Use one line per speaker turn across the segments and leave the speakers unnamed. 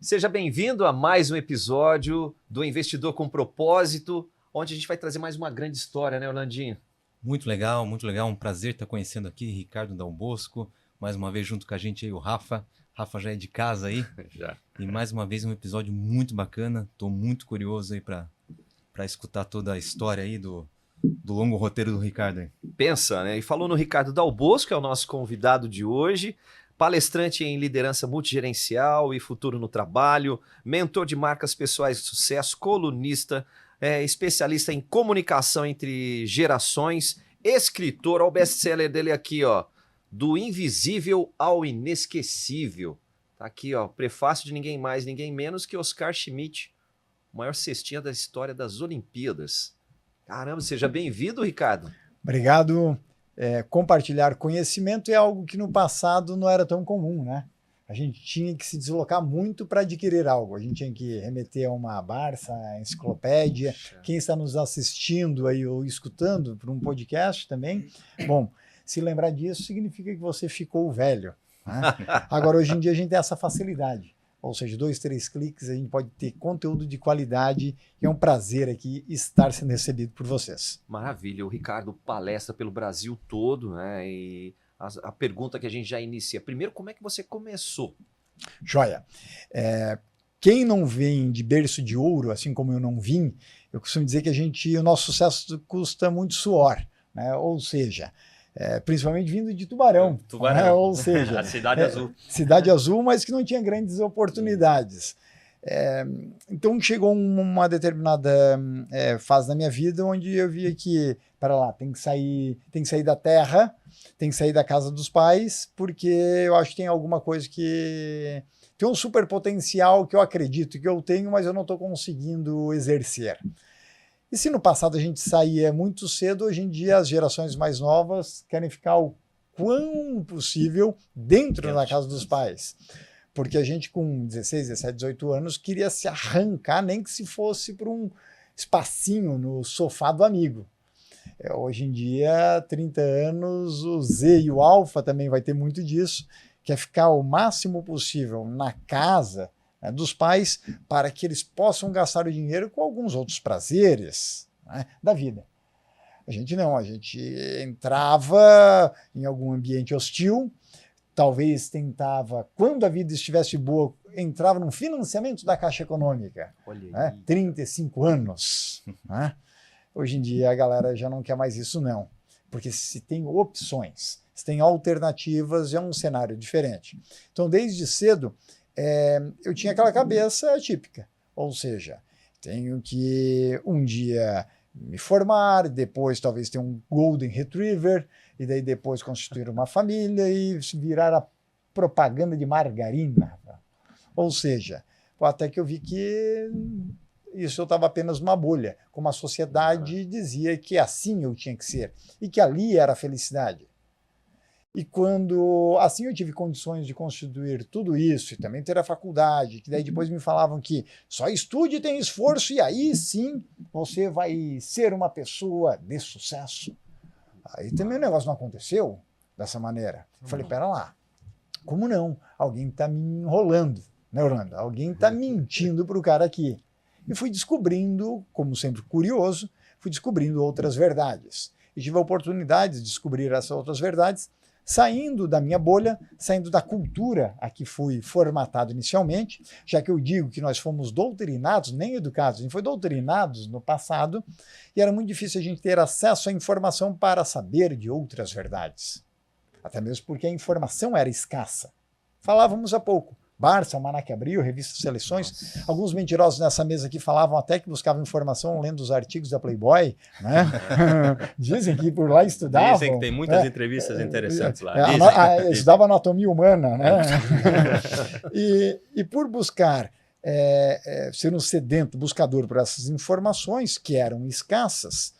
Seja bem-vindo a mais um episódio do Investidor com Propósito, onde a gente vai trazer mais uma grande história, né, Orlandinho?
Muito legal, muito legal. Um prazer estar conhecendo aqui Ricardo Dal Bosco, mais uma vez junto com a gente aí o Rafa. Rafa já é de casa aí.
Já.
E mais uma vez um episódio muito bacana. Estou muito curioso aí para escutar toda a história aí do longo roteiro do Ricardo aí.
Pensa, né? E falou no Ricardo Dal Bosco, que é o nosso convidado de hoje, palestrante em liderança multigerencial e futuro no trabalho, mentor de marcas pessoais de sucesso, colunista, especialista em comunicação entre gerações, escritor, olha o best-seller dele aqui, ó, Do Invisível ao Inesquecível. Tá aqui, ó, prefácio de ninguém mais, ninguém menos que Oscar Schmidt, o maior cestinha da história das Olimpíadas. Caramba, seja bem-vindo, Ricardo.
Obrigado. Compartilhar conhecimento é algo que no passado não era tão comum, né? A gente tinha que se deslocar muito para adquirir algo. A gente tinha que remeter a uma Barça, a enciclopédia. Quem está nos assistindo aí ou escutando por um podcast também, bom, se lembrar disso significa que você ficou velho, né? Agora, hoje em dia, a gente tem essa facilidade. Ou seja, 2, 3 cliques, a gente pode ter conteúdo de qualidade e é um prazer aqui estar sendo recebido por vocês.
Maravilha, o Ricardo palestra pelo Brasil todo, né? E a pergunta que a gente já inicia, primeiro, como é que você começou?
Joia. Quem não vem de berço de ouro, assim como eu não vim, eu costumo dizer que o nosso sucesso custa muito suor, né? Ou seja, principalmente vindo de Tubarão.
Tubarão.
Né? Ou seja,
a Cidade Azul.
Cidade Azul, mas que não tinha grandes oportunidades. Então chegou uma determinada fase da minha vida onde eu via que, para lá, tem que sair da terra, tem que sair da casa dos pais, porque eu acho que tem alguma coisa que tem um super potencial que eu acredito que eu tenho, mas eu não estou conseguindo exercer. E se no passado a gente saía muito cedo, hoje em dia as gerações mais novas querem ficar o quão possível dentro da casa dos pais. Porque a gente com 16, 17, 18 anos queria se arrancar, nem que se fosse por um espacinho no sofá do amigo. Hoje em dia, 30 anos, o Z e o Alfa também vai ter muito disso, que é ficar o máximo possível na casa dos pais para que eles possam gastar o dinheiro com alguns outros prazeres, né, da vida. A gente não, a gente entrava em algum ambiente hostil, talvez tentava, quando a vida estivesse boa, entrava num financiamento da Caixa Econômica, né, 35 anos. Né? Hoje em dia a galera já não quer mais isso não, porque se tem opções, se tem alternativas, é um cenário diferente. Então desde cedo, eu tinha aquela cabeça típica, ou seja, tenho que um dia me formar, depois talvez ter um Golden Retriever, e daí depois constituir uma família e virar a propaganda de margarina. Ou seja, até que eu vi que isso eu estava apenas numa bolha, como a sociedade dizia que assim eu tinha que ser, e que ali era a felicidade. E quando assim eu tive condições de constituir tudo isso e também ter a faculdade, que daí depois me falavam que só estude e tem esforço e aí sim você vai ser uma pessoa de sucesso. Aí também o negócio não aconteceu dessa maneira. Eu falei, pera lá, como não? Alguém está me enrolando, né, Orlando? Alguém está mentindo para o cara aqui. E fui descobrindo, como sempre curioso, fui descobrindo outras verdades. E tive a oportunidade de descobrir essas outras verdades saindo da minha bolha, saindo da cultura a que fui formatado inicialmente, já que eu digo que nós fomos doutrinados, nem educados, a gente foi doutrinados no passado, e era muito difícil a gente ter acesso à informação para saber de outras verdades. Até mesmo porque a informação era escassa. Falávamos há pouco. Barça, Almanac Abril, Revista Seleções. Nossa. Alguns mentirosos nessa mesa aqui falavam até que buscavam informação lendo os artigos da Playboy, né? Dizem que por lá estudavam.
Dizem que tem muitas entrevistas interessantes lá.
Estudava anatomia humana, né? e por buscar ser um sedento buscador por essas informações que eram escassas,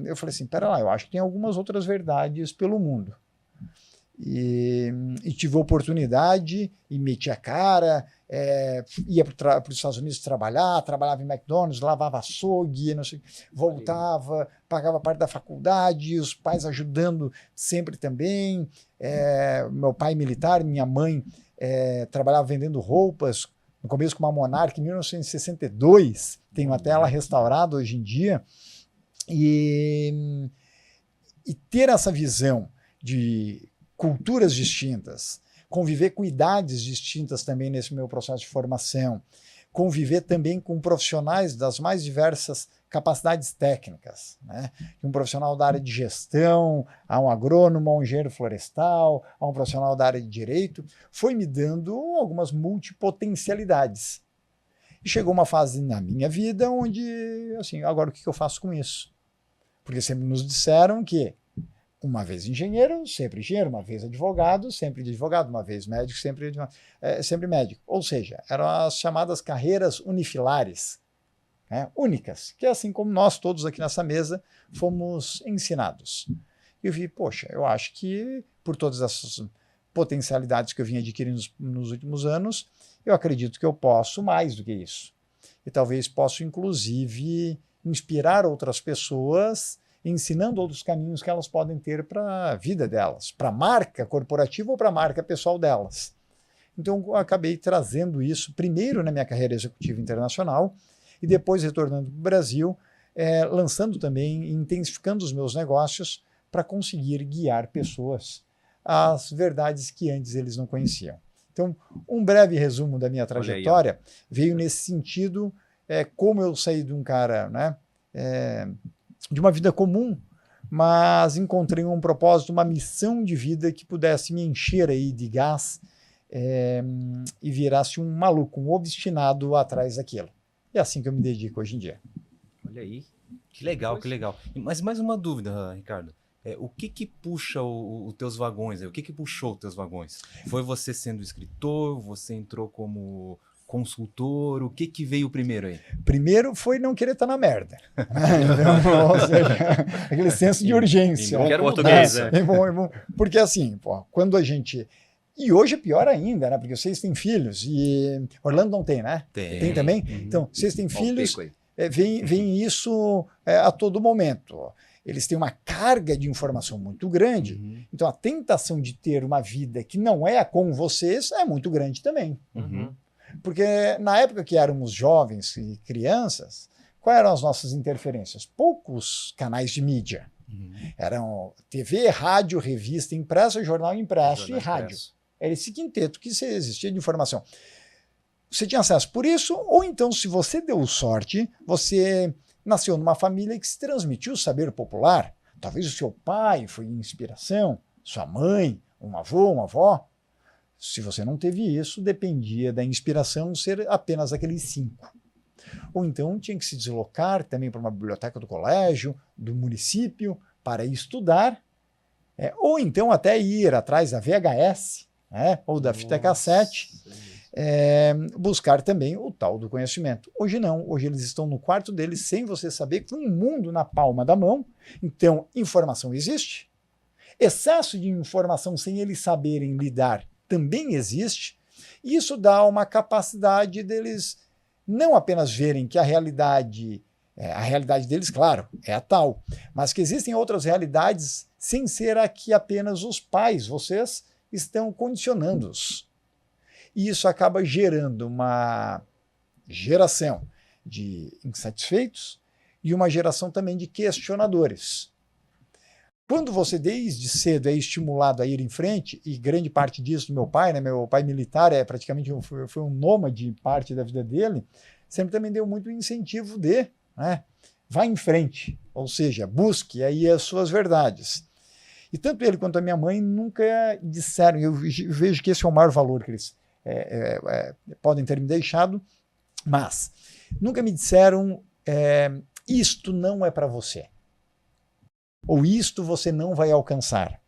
eu falei assim, pera lá, eu acho que tem algumas outras verdades pelo mundo. E tive a oportunidade e meti a cara, ia para os Estados Unidos trabalhava em McDonald's, lavava açougue, não sei, voltava, pagava parte da faculdade, os pais ajudando sempre também, meu pai militar, minha mãe trabalhava vendendo roupas no começo com uma Monarch, em 1962, tenho até ela restaurada hoje em dia, e ter essa visão de culturas distintas, conviver com idades distintas também nesse meu processo de formação, conviver também com profissionais das mais diversas capacidades técnicas, né? Um profissional da área de gestão, a um agrônomo, a um engenheiro florestal, a um profissional da área de direito, foi me dando algumas multipotencialidades. E chegou uma fase na minha vida onde, assim, agora o que eu faço com isso? Porque sempre nos disseram que uma vez engenheiro, uma vez advogado, sempre advogado, uma vez médico, sempre médico. Ou seja, eram as chamadas carreiras unifilares, né, únicas, que assim como nós todos aqui nessa mesa fomos ensinados. E eu vi, poxa, eu acho que por todas essas potencialidades que eu vim adquirindo nos últimos anos, eu acredito que eu posso mais do que isso. E talvez possa, inclusive, inspirar outras pessoas, ensinando outros caminhos que elas podem ter para a vida delas, para a marca corporativa ou para a marca pessoal delas. Então, eu acabei trazendo isso primeiro na minha carreira executiva internacional e depois retornando para o Brasil, lançando também, intensificando os meus negócios para conseguir guiar pessoas às verdades que antes eles não conheciam. Então, um breve resumo da minha trajetória veio nesse sentido, como eu saí de um cara, né, de uma vida comum, mas encontrei um propósito, uma missão de vida que pudesse me encher aí de gás e virasse um maluco, um obstinado atrás daquilo. É assim que eu me dedico hoje em dia.
Olha aí.
Que legal, que legal. Mas mais uma dúvida, Ricardo. O que puxa os teus vagões? O que puxou os teus vagões? Foi você sendo escritor? Você entrou como consultor? O que veio primeiro aí?
Primeiro foi não querer estar na merda. Então, ou seja, aquele senso de urgência.
Em bom português, né?
Porque assim, pô, quando a gente... E hoje é pior ainda, né? Porque vocês têm filhos e... Orlando não tem, né? Tem também? Uhum. Então, vocês têm filhos, vem isso a todo momento. Eles têm uma carga de informação muito grande, então a tentação de ter uma vida que não é com vocês é muito grande também. Porque na época que éramos jovens e crianças, quais eram as nossas interferências? Poucos canais de mídia. Eram TV, rádio, revista impressa, jornal impresso e rádio. Era esse quinteto que existia de informação. Você tinha acesso por isso, ou então, se você deu sorte, você nasceu numa família que se transmitiu o saber popular. Talvez o seu pai foi inspiração, sua mãe, um avô, uma avó. Se você não teve isso, dependia da inspiração ser apenas aqueles 5. Ou então tinha que se deslocar também para uma biblioteca do colégio, do município, para estudar, ou então até ir atrás da VHS, ou da fita cassete, buscar também o tal do conhecimento. Hoje não, hoje eles estão no quarto deles sem você saber, com um mundo na palma da mão. Então, informação existe, excesso de informação sem eles saberem lidar também existe, e isso dá uma capacidade deles não apenas verem que a realidade deles, claro, é a tal, mas que existem outras realidades sem ser a que apenas os pais, vocês, estão condicionando-os. E isso acaba gerando uma geração de insatisfeitos e uma geração também de questionadores. Quando você desde cedo é estimulado a ir em frente, e grande parte disso do meu pai, né, meu pai militar praticamente foi um nômade parte da vida dele, sempre também deu muito incentivo de, vá em frente, ou seja, busque aí as suas verdades. E tanto ele quanto a minha mãe nunca disseram, eu vejo que esse é o maior valor que eles podem ter me deixado, mas nunca me disseram, isto não é para você. Ou isto você não vai alcançar.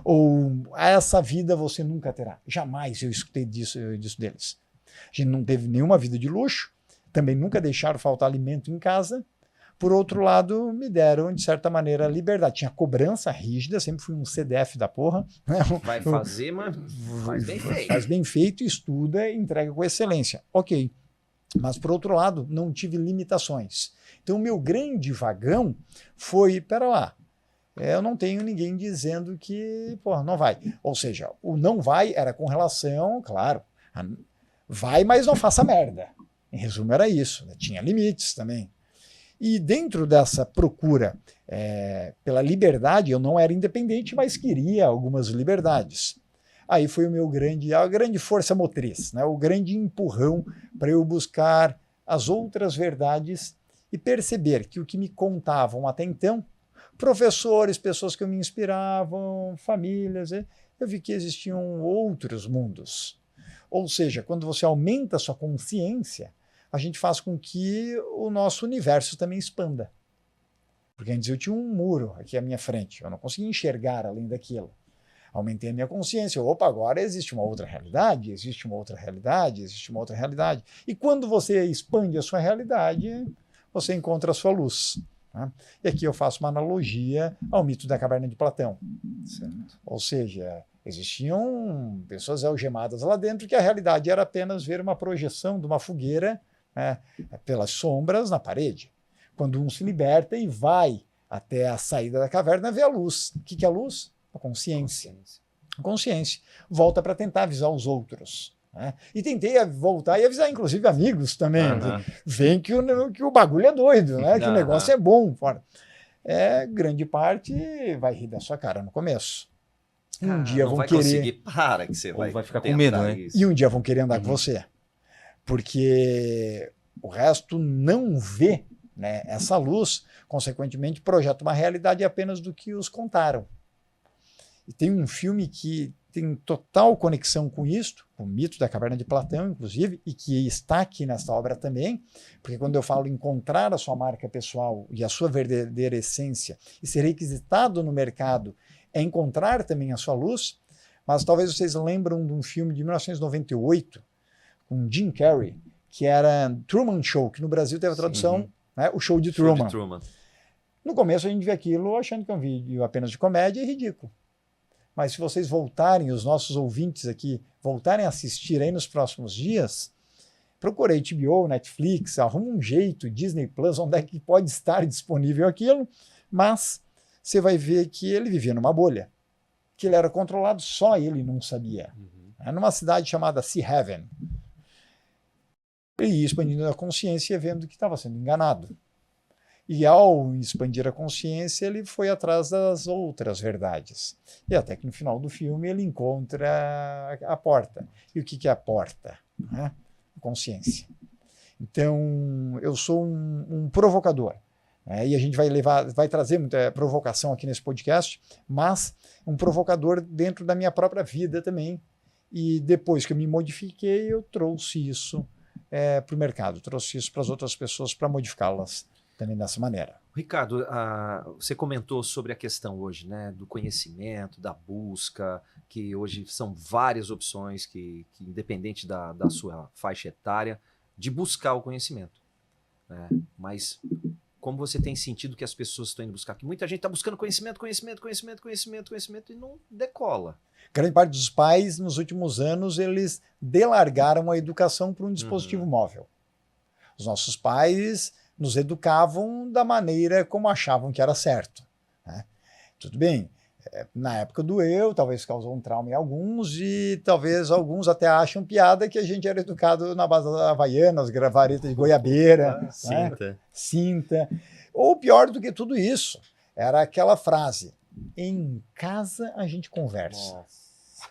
Ou essa vida você nunca terá. Jamais eu escutei disso deles. A gente não teve nenhuma vida de luxo, também nunca deixaram faltar alimento em casa. Por outro lado, me deram, de certa maneira, liberdade. Tinha cobrança rígida, sempre fui um CDF da porra.
Vai fazer, mas faz bem feito.
Faz bem feito, estuda e entrega com excelência. Ok. Mas, por outro lado, não tive limitações. Então, o meu grande vagão foi, pera lá, eu não tenho ninguém dizendo que, porra, não vai. Ou seja, o não vai era com relação, claro, Vai, mas não faça merda. Em resumo, era isso. Tinha limites também. E dentro dessa procura pela liberdade, eu não era independente, mas queria algumas liberdades. Aí foi a grande força motriz, né? O grande empurrão para eu buscar as outras verdades e perceber que o que me contavam até então, professores, pessoas que me inspiravam, famílias, eu vi que existiam outros mundos. Ou seja, quando você aumenta a sua consciência, a gente faz com que o nosso universo também expanda. Porque antes eu tinha um muro aqui à minha frente, eu não conseguia enxergar além daquilo. Aumentei a minha consciência, opa, agora existe uma outra realidade, existe uma outra realidade, existe uma outra realidade. E quando você expande a sua realidade, você encontra a sua luz. Né? E aqui eu faço uma analogia ao mito da caverna de Platão.
Certo.
Ou seja, existiam pessoas algemadas lá dentro que a realidade era apenas ver uma projeção de uma fogueira, né, pelas sombras na parede. Quando um se liberta e vai até a saída da caverna, vê a luz. O que é a luz? A consciência. A consciência. Volta para tentar avisar os outros. Né? E tentei voltar e avisar, inclusive, amigos também. Vem que o bagulho é doido, né? Que o negócio é bom. Grande parte vai rir da sua cara no começo. E um dia vão querer.
Conseguir, para que você
vai ficar com medo, né?
Isso.
E um dia vão querer andar com você. Porque o resto não vê, né, essa luz, consequentemente projeta uma realidade apenas do que os contaram. E tem um filme que tem total conexão com isto, o mito da caverna de Platão, inclusive, e que está aqui nessa obra também, porque quando eu falo encontrar a sua marca pessoal e a sua verdadeira essência e ser requisitado no mercado, é encontrar também a sua luz, mas talvez vocês lembram de um filme de 1998, com Jim Carrey, que era Truman Show, que no Brasil teve a tradução, né, o Show de Truman. No começo a gente vê aquilo achando que é um vídeo apenas de comédia e ridículo. Mas se vocês voltarem, os nossos ouvintes aqui, voltarem a assistir aí nos próximos dias, procurei HBO, Netflix, arruma um jeito, Disney Plus, onde é que pode estar disponível aquilo, mas você vai ver que ele vivia numa bolha, que ele era controlado, só ele não sabia. Numa cidade chamada Sea Haven. Ele ia expandindo a consciência vendo que estava sendo enganado. E ao expandir a consciência, ele foi atrás das outras verdades. E até que no final do filme ele encontra a porta. E o que é a porta? A consciência. Então, eu sou um provocador. E a gente vai trazer muita provocação aqui nesse podcast, mas um provocador dentro da minha própria vida também. E depois que eu me modifiquei, eu trouxe isso para o mercado, trouxe isso para as outras pessoas para modificá-las também dessa maneira.
Ricardo, você comentou sobre a questão hoje, né, do conhecimento, da busca, que hoje são várias opções que independente da sua faixa etária, de buscar o conhecimento. Né? Mas como você tem sentido que as pessoas estão indo buscar? Que muita gente está buscando conhecimento e não decola.
Grande parte dos pais, nos últimos anos, eles delargaram a educação para um dispositivo móvel. Os nossos pais nos educavam da maneira como achavam que era certo. Né? Tudo bem, na época talvez causou um trauma em alguns, e talvez alguns até acham piada que a gente era educado na base das havaianas, vareta de goiabeira, cinta. Ou pior do que tudo isso, era aquela frase: em casa a gente conversa. Nossa.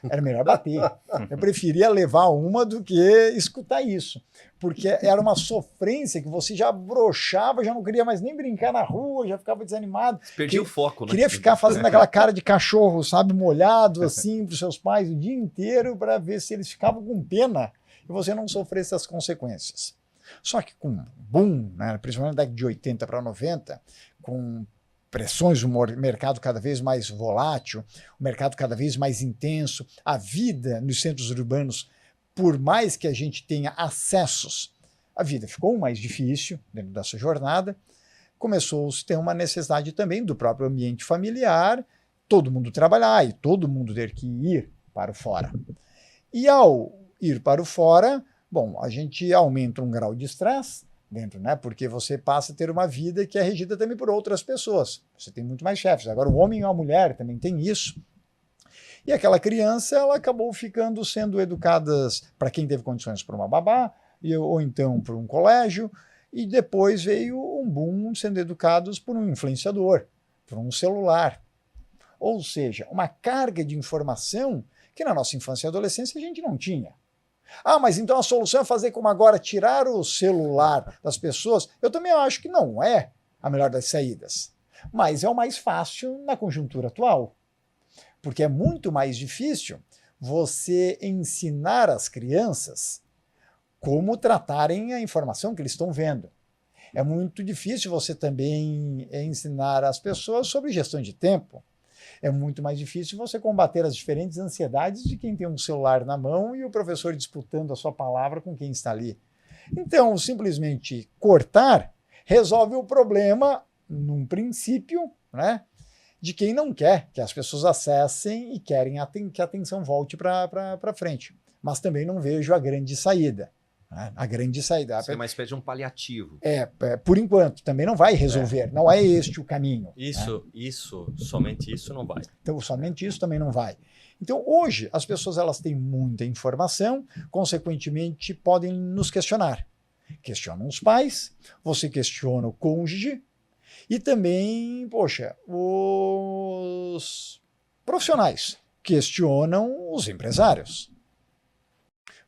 Era melhor bater. Eu preferia levar uma do que escutar isso. Porque era uma sofrência que você já broxava, já não queria mais nem brincar na rua, já ficava desanimado.
Perdia o foco, né?
Queria ficar fazendo aquela cara de cachorro, sabe, molhado assim, para os seus pais o dia inteiro, para ver se eles ficavam com pena e você não sofresse as consequências. Só que com boom, né, principalmente da década de 80 para 90, com pressões, o mercado cada vez mais volátil, o mercado cada vez mais intenso, a vida nos centros urbanos, por mais que a gente tenha acessos, a vida ficou mais difícil dentro dessa jornada, começou a ter uma necessidade também do próprio ambiente familiar, todo mundo trabalhar e todo mundo ter que ir para o fora. E ao ir para o fora, bom, a gente aumenta um grau de estresse dentro, né? Porque você passa a ter uma vida que é regida também por outras pessoas. Você tem muito mais chefes. Agora, o homem e a mulher também tem isso. E aquela criança, ela acabou sendo educada, para quem teve condições, por uma babá, ou então por um colégio, e depois veio um boom sendo educados por um influenciador, por um celular. Ou seja, uma carga de informação que na nossa infância e adolescência a gente não tinha. Ah, mas então a solução é fazer como agora, tirar o celular das pessoas? Eu também acho que não é a melhor das saídas, mas é o mais fácil na conjuntura atual. Porque é muito mais difícil você ensinar as crianças como tratarem a informação que eles estão vendo. É muito difícil você também ensinar as pessoas sobre gestão de tempo. É muito mais difícil você combater as diferentes ansiedades de quem tem um celular na mão e o professor disputando a sua palavra com quem está ali. Então, simplesmente cortar resolve o problema, num princípio, né, de quem não quer que as pessoas acessem e querem que a atenção volte para frente. Mas também não vejo a grande saída. A grande saída.
Isso é uma espécie de um paliativo.
Por enquanto, também não vai resolver. Não é este o caminho.
Somente isso não vai.
Então, somente isso também não vai. Então, hoje, as pessoas elas têm muita informação, consequentemente, podem nos questionar. Questionam os pais, você questiona o cônjuge e também, poxa, os profissionais questionam os empresários.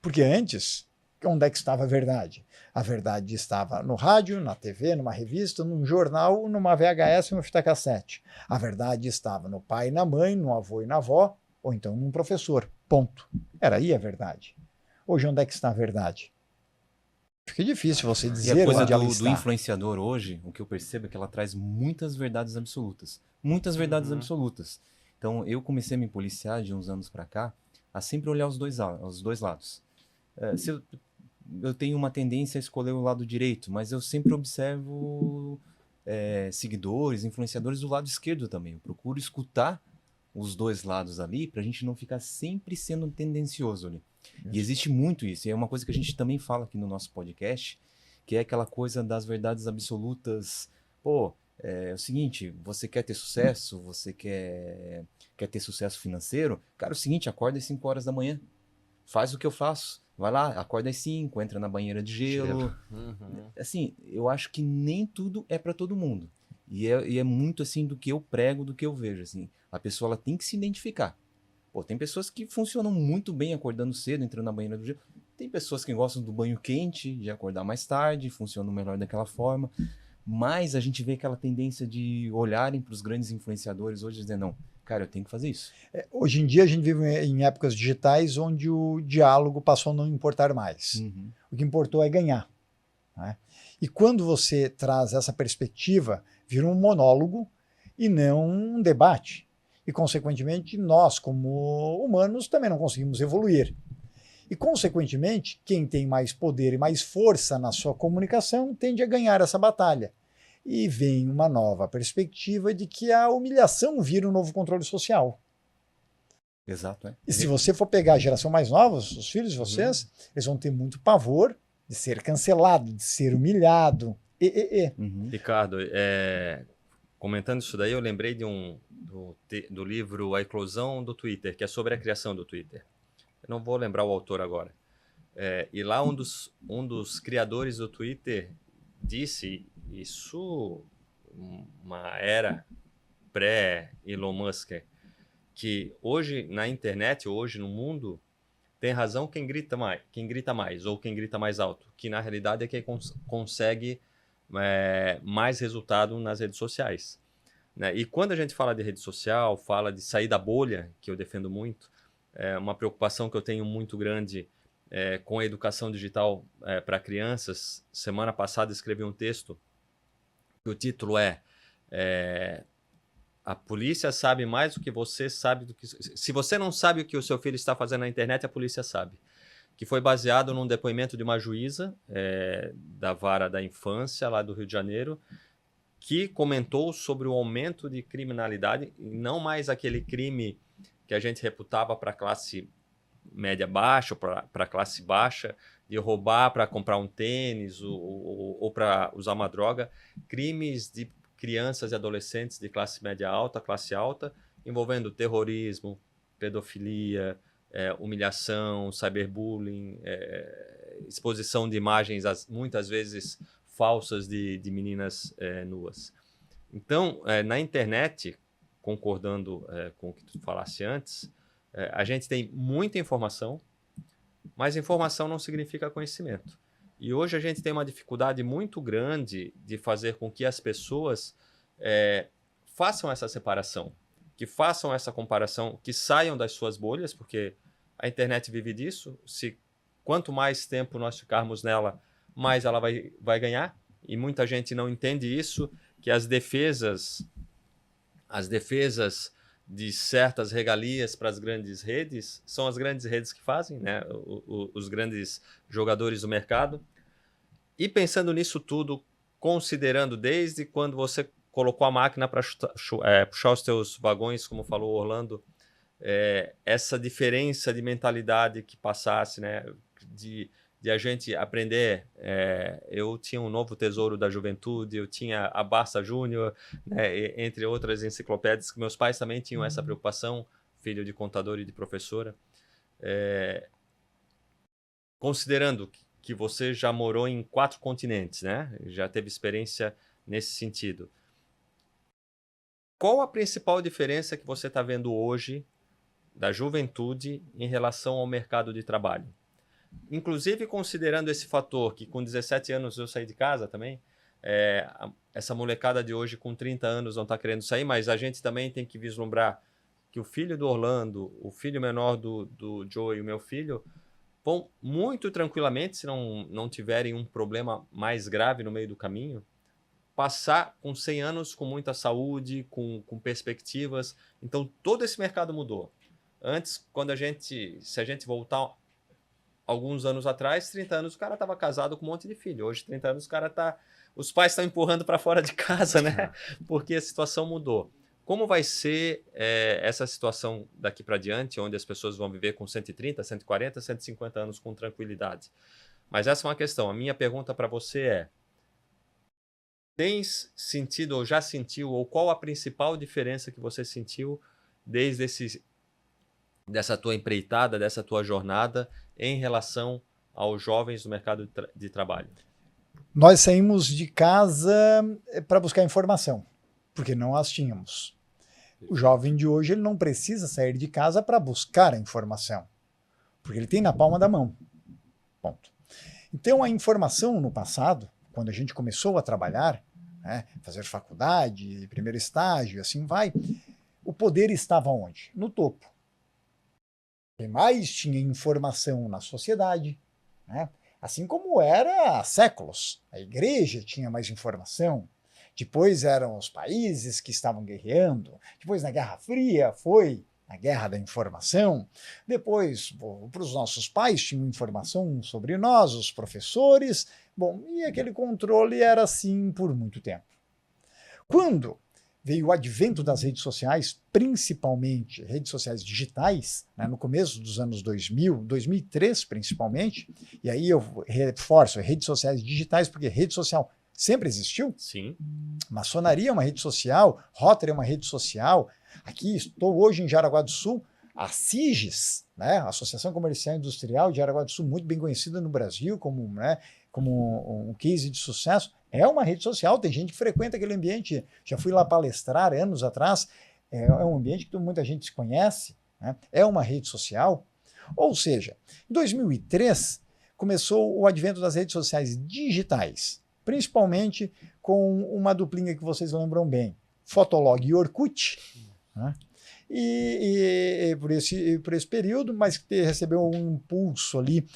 Porque antes, onde é que estava a verdade? A verdade estava no rádio, na TV, numa revista, num jornal, numa VHS e uma fita cassete. A verdade estava no pai e na mãe, no avô e na avó, ou então num professor. Ponto. Era aí a verdade. Hoje, onde é que está a verdade? Fica difícil você dizer
e a coisa
onde ela está.
do influenciador hoje, o que eu percebo é que ela traz muitas verdades absolutas. Muitas verdades absolutas. Então, eu comecei a me policiar de uns anos para cá a sempre olhar os dois lados. Se eu tenho uma tendência a escolher o lado direito, mas eu sempre observo seguidores, influenciadores do lado esquerdo também. Eu procuro escutar os dois lados ali para a gente não ficar sempre sendo tendencioso ali. E existe muito isso, e é uma coisa que a gente também fala aqui no nosso podcast, que é aquela coisa das verdades absolutas. Pô, é o seguinte, você quer ter sucesso, você quer ter sucesso financeiro, cara, é o seguinte, acorda às 5 horas da manhã, faz o que eu faço, vai lá, acorda às 5, entra na banheira de gelo. Assim, eu acho que nem tudo é para todo mundo, e é muito assim do que eu prego, do que eu vejo, assim, a pessoa ela tem que se identificar. Pô, tem pessoas que funcionam muito bem acordando cedo, entrando na banheira do gelo. Tem pessoas que gostam do banho quente, de acordar mais tarde, funcionam melhor daquela forma. Mas a gente vê aquela tendência de olharem para os grandes influenciadores hoje e dizer, não, cara, eu tenho que fazer isso.
Hoje em dia a gente vive em épocas digitais onde o diálogo passou a não importar mais. O que importou é ganhar. Né? E quando você traz essa perspectiva, vira um monólogo e não um debate. E, consequentemente, nós, como humanos, também não conseguimos evoluir. E, consequentemente, quem tem mais poder e mais força na sua comunicação tende a ganhar essa batalha. E vem uma nova perspectiva de que a humilhação vira um novo controle social.
Exato, é.
E se você for pegar a geração mais nova, os filhos de vocês, eles vão ter muito pavor de ser cancelado, de ser humilhado.
Ricardo, comentando isso daí, eu lembrei do livro A Eclosão do Twitter, que é sobre a criação do Twitter. Eu não vou lembrar o autor agora. E lá um dos criadores do Twitter disse, isso uma era pré-Elon Musk, que hoje na internet, hoje no mundo, tem razão quem grita mais ou quem grita mais alto, que na realidade é quem consegue mais resultado nas redes sociais. Né? E quando a gente fala de rede social, fala de sair da bolha, que eu defendo muito, uma preocupação que eu tenho muito grande com a educação digital para crianças. Semana passada escrevi um texto, que o título A polícia sabe mais do que você sabe. Se você não sabe o que o seu filho está fazendo na internet, a polícia sabe. Que foi baseado num depoimento de uma juíza da vara da infância, lá do Rio de Janeiro, que comentou sobre o aumento de criminalidade, e não mais aquele crime que a gente reputava para a classe média baixa, ou para a classe baixa, de roubar para comprar um tênis ou para usar uma droga, crimes de crianças e adolescentes de classe média alta, classe alta, envolvendo terrorismo, pedofilia, humilhação, cyberbullying, exposição de imagens muitas vezes falsas de meninas nuas. Então, na internet, concordando com o que tu falasse antes, a gente tem muita informação, mas informação não significa conhecimento. E hoje a gente tem uma dificuldade muito grande de fazer com que as pessoas façam essa separação, que façam essa comparação, que saiam das suas bolhas, porque a internet vive disso. Quanto mais tempo nós ficarmos nela, mais ela vai ganhar. E muita gente não entende isso, que as defesas de certas regalias para as grandes redes são as grandes redes que fazem, né? Os grandes jogadores do mercado. E pensando nisso tudo, considerando desde quando você colocou a máquina para puxar os teus vagões, como falou o Orlando, essa diferença de mentalidade que passasse, né? De a gente aprender. Eu tinha um Novo Tesouro da Juventude, eu tinha a Barça Júnior, né, entre outras enciclopédias, que meus pais também tinham essa preocupação, filho de contador e de professora. Considerando que você já morou em 4 continentes, né? Já teve experiência nesse sentido. Qual a principal diferença que você está vendo hoje da juventude em relação ao mercado de trabalho? Inclusive considerando esse fator que com 17 anos eu saí de casa também, essa molecada de hoje com 30 anos não está querendo sair, mas a gente também tem que vislumbrar que o filho do Orlando, o filho menor do Joe e o meu filho vão muito tranquilamente, se não tiverem um problema mais grave no meio do caminho, passar com 100 anos com muita saúde, com perspectivas. Então todo esse mercado mudou. Antes, se a gente voltar alguns anos atrás, 30 anos, o cara estava casado com um monte de filho. Hoje, 30 anos, os pais estão empurrando para fora de casa, né? Porque a situação mudou. Como vai ser essa situação daqui para diante, onde as pessoas vão viver com 130, 140, 150 anos com tranquilidade? Mas essa é uma questão. A minha pergunta para você é: tens sentido ou já sentiu, ou qual a principal diferença que você sentiu desde dessa tua empreitada, dessa tua jornada em relação aos jovens do mercado de trabalho?
Nós saímos de casa para buscar informação, porque não as tínhamos. O jovem de hoje ele não precisa sair de casa para buscar a informação, porque ele tem na palma da mão. Ponto. Então a informação no passado, quando a gente começou a trabalhar, né, fazer faculdade, primeiro estágio, assim vai, o poder estava onde? No topo. Quem mais tinha informação na sociedade, né? Assim como era há séculos. A igreja tinha mais informação. Depois eram os países que estavam guerreando. Depois, na Guerra Fria, foi a guerra da informação. Depois, para os nossos pais, tinham informação sobre nós, os professores. Bom, e aquele controle era assim por muito tempo. Quando veio o advento das redes sociais, principalmente redes sociais digitais, né, no começo dos anos 2000, 2003 principalmente, e aí eu reforço, redes sociais digitais, porque rede social sempre existiu.
Sim.
Maçonaria é uma rede social, Rotary é uma rede social. Aqui estou hoje em Jaraguá do Sul, a CIGES, né, Associação Comercial e Industrial de Jaraguá do Sul, muito bem conhecida no Brasil como um case de sucesso, é uma rede social, tem gente que frequenta aquele ambiente, já fui lá palestrar anos atrás, é um ambiente que muita gente se conhece, né? É uma rede social. Ou seja, em 2003 começou o advento das redes sociais digitais, principalmente com uma duplinha que vocês lembram bem, Fotolog e Orkut, né? E por esse período, mas que recebeu um impulso ali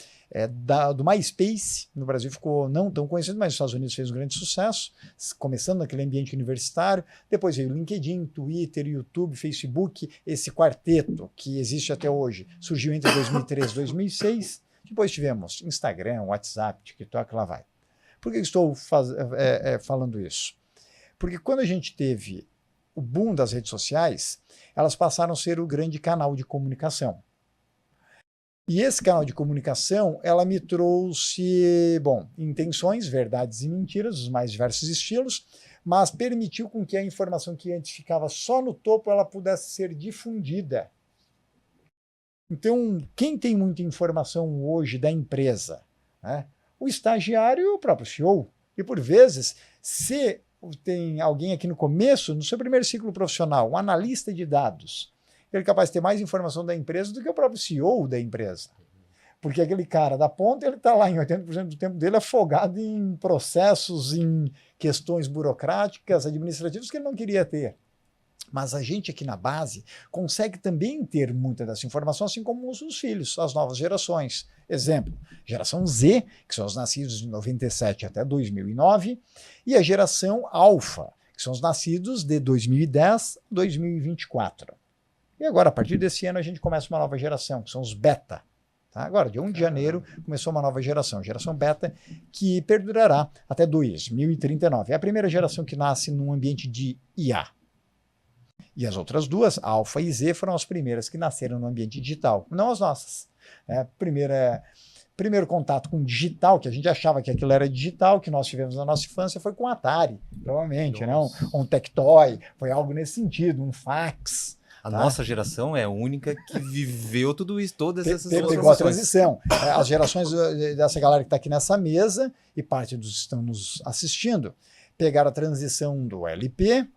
do MySpace. No Brasil ficou não tão conhecido, mas nos Estados Unidos fez um grande sucesso, começando naquele ambiente universitário. Depois veio LinkedIn, Twitter, YouTube, Facebook, esse quarteto que existe até hoje. Surgiu entre 2003 e 2006. Depois tivemos Instagram, WhatsApp, TikTok, lá vai. Por que estou falando isso? Porque quando a gente teve o boom das redes sociais, elas passaram a ser o grande canal de comunicação. E esse canal de comunicação, ela me trouxe, intenções, verdades e mentiras, dos mais diversos estilos, mas permitiu com que a informação que antes ficava só no topo, ela pudesse ser difundida. Então, quem tem muita informação hoje da empresa? Né? O estagiário e o próprio CEO. E, por vezes, se tem alguém aqui no começo, no seu primeiro ciclo profissional, um analista de dados, ele é capaz de ter mais informação da empresa do que o próprio CEO da empresa. Porque aquele cara da ponta, ele está lá em 80% do tempo dele afogado em processos, em questões burocráticas, administrativas que ele não queria ter. Mas a gente aqui na base consegue também ter muita dessa informação, assim como os filhos, as novas gerações. Exemplo, geração Z, que são os nascidos de 97 até 2009, e a geração Alfa, que são os nascidos de 2010 a 2024. E agora, a partir desse ano, a gente começa uma nova geração, que são os Beta. Tá? Agora, dia 1 de janeiro, começou uma nova geração Beta, que perdurará até 2039. É a primeira geração que nasce num ambiente de IA. E as outras duas, Alfa e Z, foram as primeiras que nasceram no ambiente digital, não as nossas. Primeiro contato com digital, que a gente achava que aquilo era digital, que nós tivemos na nossa infância, foi com Atari, provavelmente, né? Um Tectoy, foi algo nesse sentido, um fax.
A nossa geração é a única que viveu tudo isso, todas essas
Pegou a transição. As gerações dessa galera que está aqui nessa mesa, e parte dos que estão nos assistindo, pegaram a transição do LP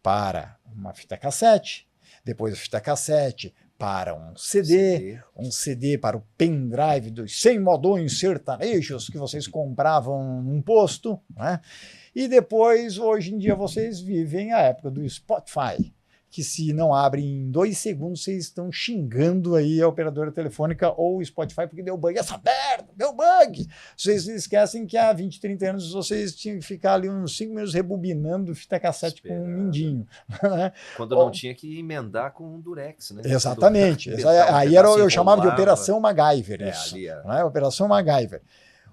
para uma fita cassete, depois a fita cassete para um CD para o pendrive dos 100 modões sertanejos que vocês compravam num posto, né? E depois, hoje em dia, vocês vivem a época do Spotify, que se não abre em 2 segundos, vocês estão xingando aí a operadora telefônica ou o Spotify porque deu bug. Essa merda, deu bug! Vocês esquecem que há 20, 30 anos vocês tinham que ficar ali uns 5 minutos rebobinando fita cassete com um mindinho.
Quando não tinha que emendar com um durex, né?
Exatamente. Aí eu chamava de Operação MacGyver. Isso, né? Operação MacGyver.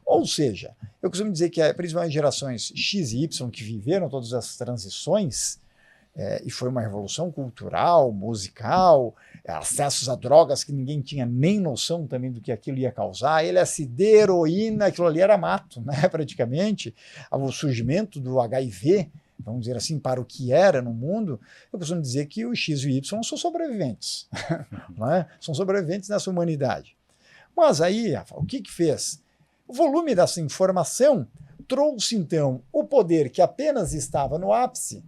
Ou seja, eu costumo dizer que principalmente gerações X e Y que viveram todas essas transições, e foi uma revolução cultural, musical, acessos a drogas que ninguém tinha nem noção também do que aquilo ia causar, LSD, heroína, aquilo ali era mato, né, praticamente. O surgimento do HIV, vamos dizer assim, para o que era no mundo, eu costumo dizer que o X e o Y são sobreviventes, né? São sobreviventes nessa humanidade. Mas aí, o que fez? O volume dessa informação trouxe, então, o poder que apenas estava no ápice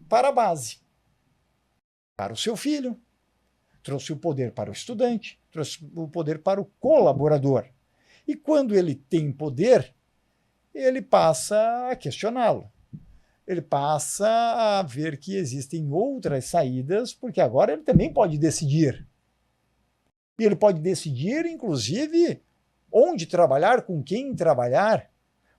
para a base, para o seu filho, trouxe o poder para o estudante, trouxe o poder para o colaborador. E quando ele tem poder, ele passa a questioná-lo. Ele passa a ver que existem outras saídas, porque agora ele também pode decidir. E ele pode decidir, inclusive, onde trabalhar, com quem trabalhar,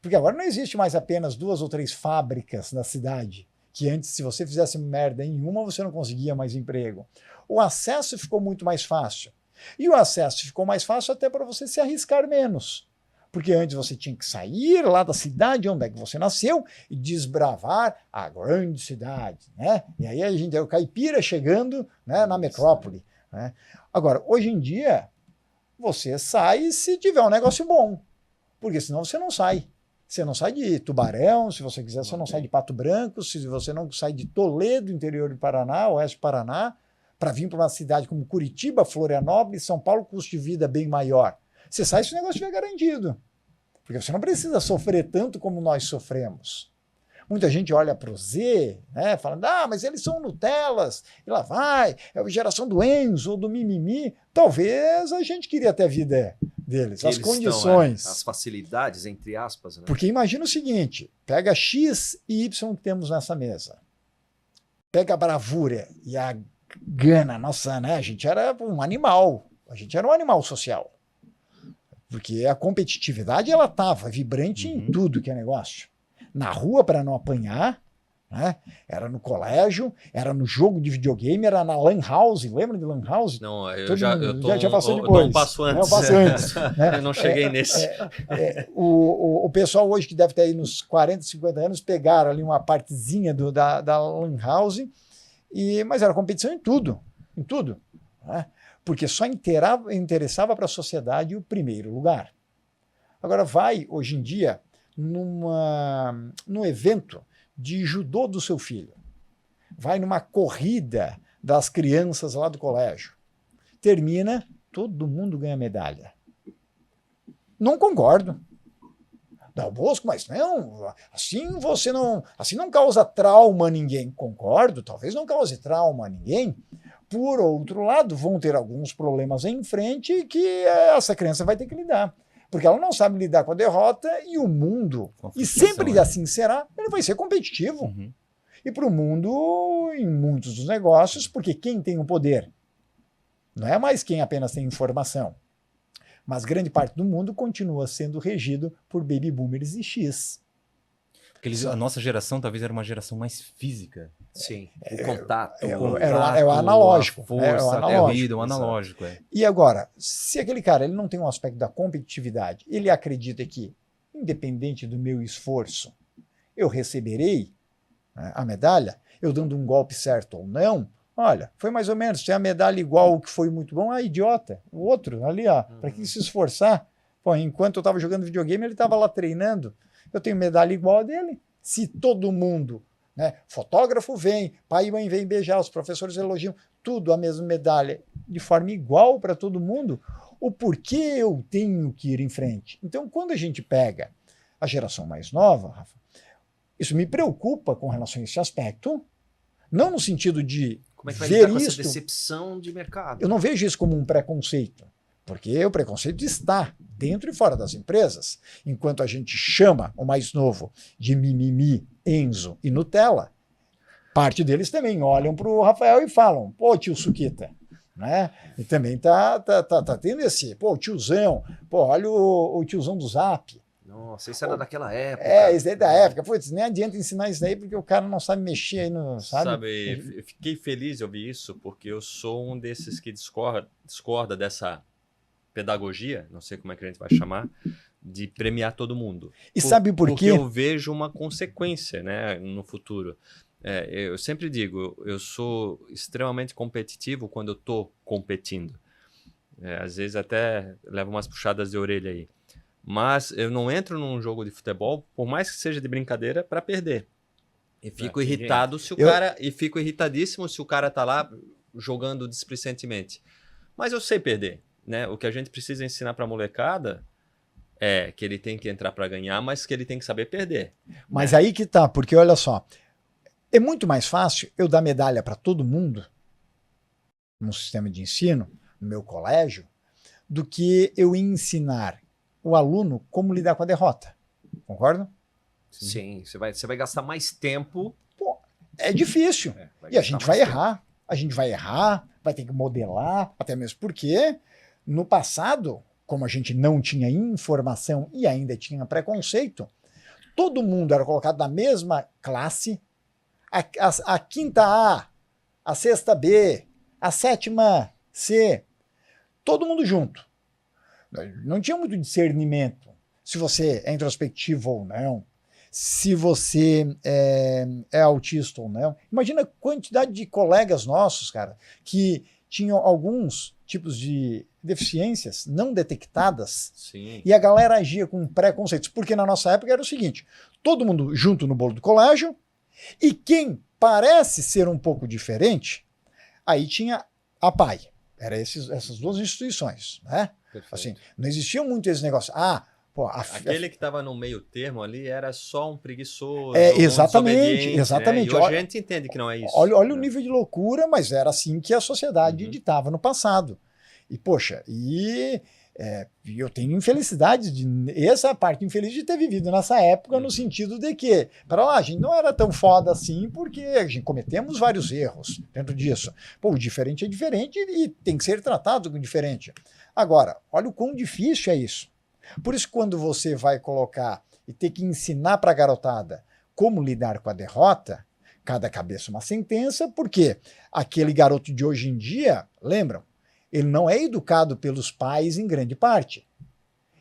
porque agora não existe mais apenas 2 ou 3 fábricas na cidade, que antes, se você fizesse merda em uma, você não conseguia mais emprego. O acesso ficou muito mais fácil. E o acesso ficou mais fácil até para você se arriscar menos. Porque antes você tinha que sair lá da cidade onde é que você nasceu e desbravar a grande cidade, né? E aí a gente é o caipira chegando, né, na metrópole, né? Agora, hoje em dia, você sai se tiver um negócio bom, porque senão você não sai. Você não sai de Tubarão, se você quiser, você não sai de Pato Branco, se você não sai de Toledo, interior do Paraná, oeste do Paraná, para vir para uma cidade como Curitiba, Florianópolis, São Paulo, custo de vida bem maior. Você sai se o negócio estiver garantido, porque você não precisa sofrer tanto como nós sofremos. Muita gente olha para o Z, né, falando, mas eles são Nutelas, e lá vai, é a geração do Enzo ou do mimimi. Talvez a gente queria ter a vida deles, as condições.
As facilidades, entre aspas. Né?
Porque imagina o seguinte, pega X e Y que temos nessa mesa. Pega a bravura e a gana, nossa, né, a gente era um animal, a gente era um animal social. Porque a competitividade, ela estava vibrante em tudo que é negócio. Na rua para não apanhar, né? Era no colégio, era no jogo de videogame, era na Lan House, lembra de Lan House?
Não,
já passou depois.
Não passo antes.
Não, passo antes né?
Eu não cheguei nesse.
O pessoal hoje que deve ter aí nos 40, 50 anos, pegaram ali uma partezinha da Lan House, mas era competição em tudo, né? Porque só interessava para a sociedade o primeiro lugar. Agora vai, hoje em dia, num evento de judô do seu filho, vai numa corrida das crianças lá do colégio, termina, todo mundo ganha medalha. Não concordo. Dal Bosco, mas não, assim não causa trauma a ninguém. Concordo, talvez não cause trauma a ninguém. Por outro lado, vão ter alguns problemas em frente que essa criança vai ter que lidar. Porque ela não sabe lidar com a derrota e o mundo, e sempre assim será, ele vai ser competitivo.
Uhum.
E para o mundo, em muitos dos negócios, porque quem tem o poder não é mais quem apenas tem informação, mas grande parte do mundo continua sendo regido por baby boomers e X.
Porque a nossa geração talvez era uma geração mais física.
Sim, o contato.
É o analógico.
A força, o analógico.
E agora, se aquele cara ele não tem um aspecto da competitividade, ele acredita que, independente do meu esforço, eu receberei, né, a medalha, eu dando um golpe certo ou não, olha, foi mais ou menos, tem a medalha igual o que foi muito bom, idiota, o outro ali, ó, para que se esforçar? Pô, enquanto eu estava jogando videogame, ele estava lá treinando, eu tenho medalha igual a dele. Se todo mundo, né, fotógrafo vem, pai e mãe vêm beijar, os professores elogiam, tudo a mesma medalha, de forma igual para todo mundo, o porquê eu tenho que ir em frente? Então, quando a gente pega a geração mais nova, Rafa, isso me preocupa com relação a esse aspecto, não no sentido de
Como é que vai
ver
lidar com
isso,
essa decepção de mercado?
eu não vejo isso como um preconceito, porque o preconceito está dentro e fora das empresas. Enquanto a gente chama o mais novo de mimimi, Enzo e Nutella, parte deles também olham para o Rafael e falam, pô, tio Suquita, né? E também tá tendo esse, pô, tiozão, pô, olha o tiozão do Zap.
Nossa, isso era daquela época.
Isso aí da época. Putz, nem adianta ensinar isso daí porque o cara não sabe mexer aí no, sabe?
Eu fiquei feliz de ouvir isso, porque eu sou um desses que discorda dessa pedagogia, não sei como é que a gente vai chamar, de premiar todo mundo.
E sabe por
Porque
quê?
eu vejo uma consequência, né, no futuro. Eu sempre digo, eu sou extremamente competitivo quando eu estou competindo. Às vezes até levo umas puxadas de orelha aí. Mas eu não entro num jogo de futebol, por mais que seja de brincadeira, para perder. E fico irritado se o cara. E fico irritadíssimo se o cara tá lá jogando displicentemente. Mas eu sei perder, né? O que a gente precisa ensinar para a molecada é que ele tem que entrar para ganhar, mas que ele tem que saber perder.
Mas aí que tá, porque olha só, é muito mais fácil eu dar medalha para todo mundo no sistema de ensino, no meu colégio, do que eu ensinar o aluno como lidar com a derrota. Concorda?
Sim, você vai gastar mais tempo.
Pô, é difícil. E a gente vai errar. A gente vai errar, vai ter que modelar, até mesmo porque no passado, como a gente não tinha informação e ainda tinha preconceito, todo mundo era colocado na mesma classe, a quinta A, a sexta B, a sétima C, todo mundo junto. Não tinha muito discernimento se você é introspectivo ou não, se você é autista ou não. Imagina a quantidade de colegas nossos, cara, que tinham alguns tipos de deficiências não detectadas.
Sim.
E a galera agia com preconceitos, porque na nossa época era o seguinte, todo mundo junto no bolo do colégio, e quem parece ser um pouco diferente, aí tinha a PAI. Eram essas duas instituições, né?
Perfeito.
Assim, não existia muito esse negócio.
Aquele que estava no meio termo ali era só um preguiçoso.
Exatamente.
Né? E hoje a gente entende que não é isso.
Olha o nível de loucura, mas era assim que a sociedade ditava no passado. E, poxa, eu tenho infelicidade, essa parte infeliz de ter vivido nessa época, no sentido de que, para lá, a gente não era tão foda assim, porque a gente cometemos vários erros dentro disso. Pô, o diferente é diferente e tem que ser tratado como diferente. Agora, olha o quão difícil é isso. Por isso, quando você vai colocar e ter que ensinar para a garotada como lidar com a derrota, cada cabeça uma sentença, porque aquele garoto de hoje em dia, lembram, ele não é educado pelos pais em grande parte.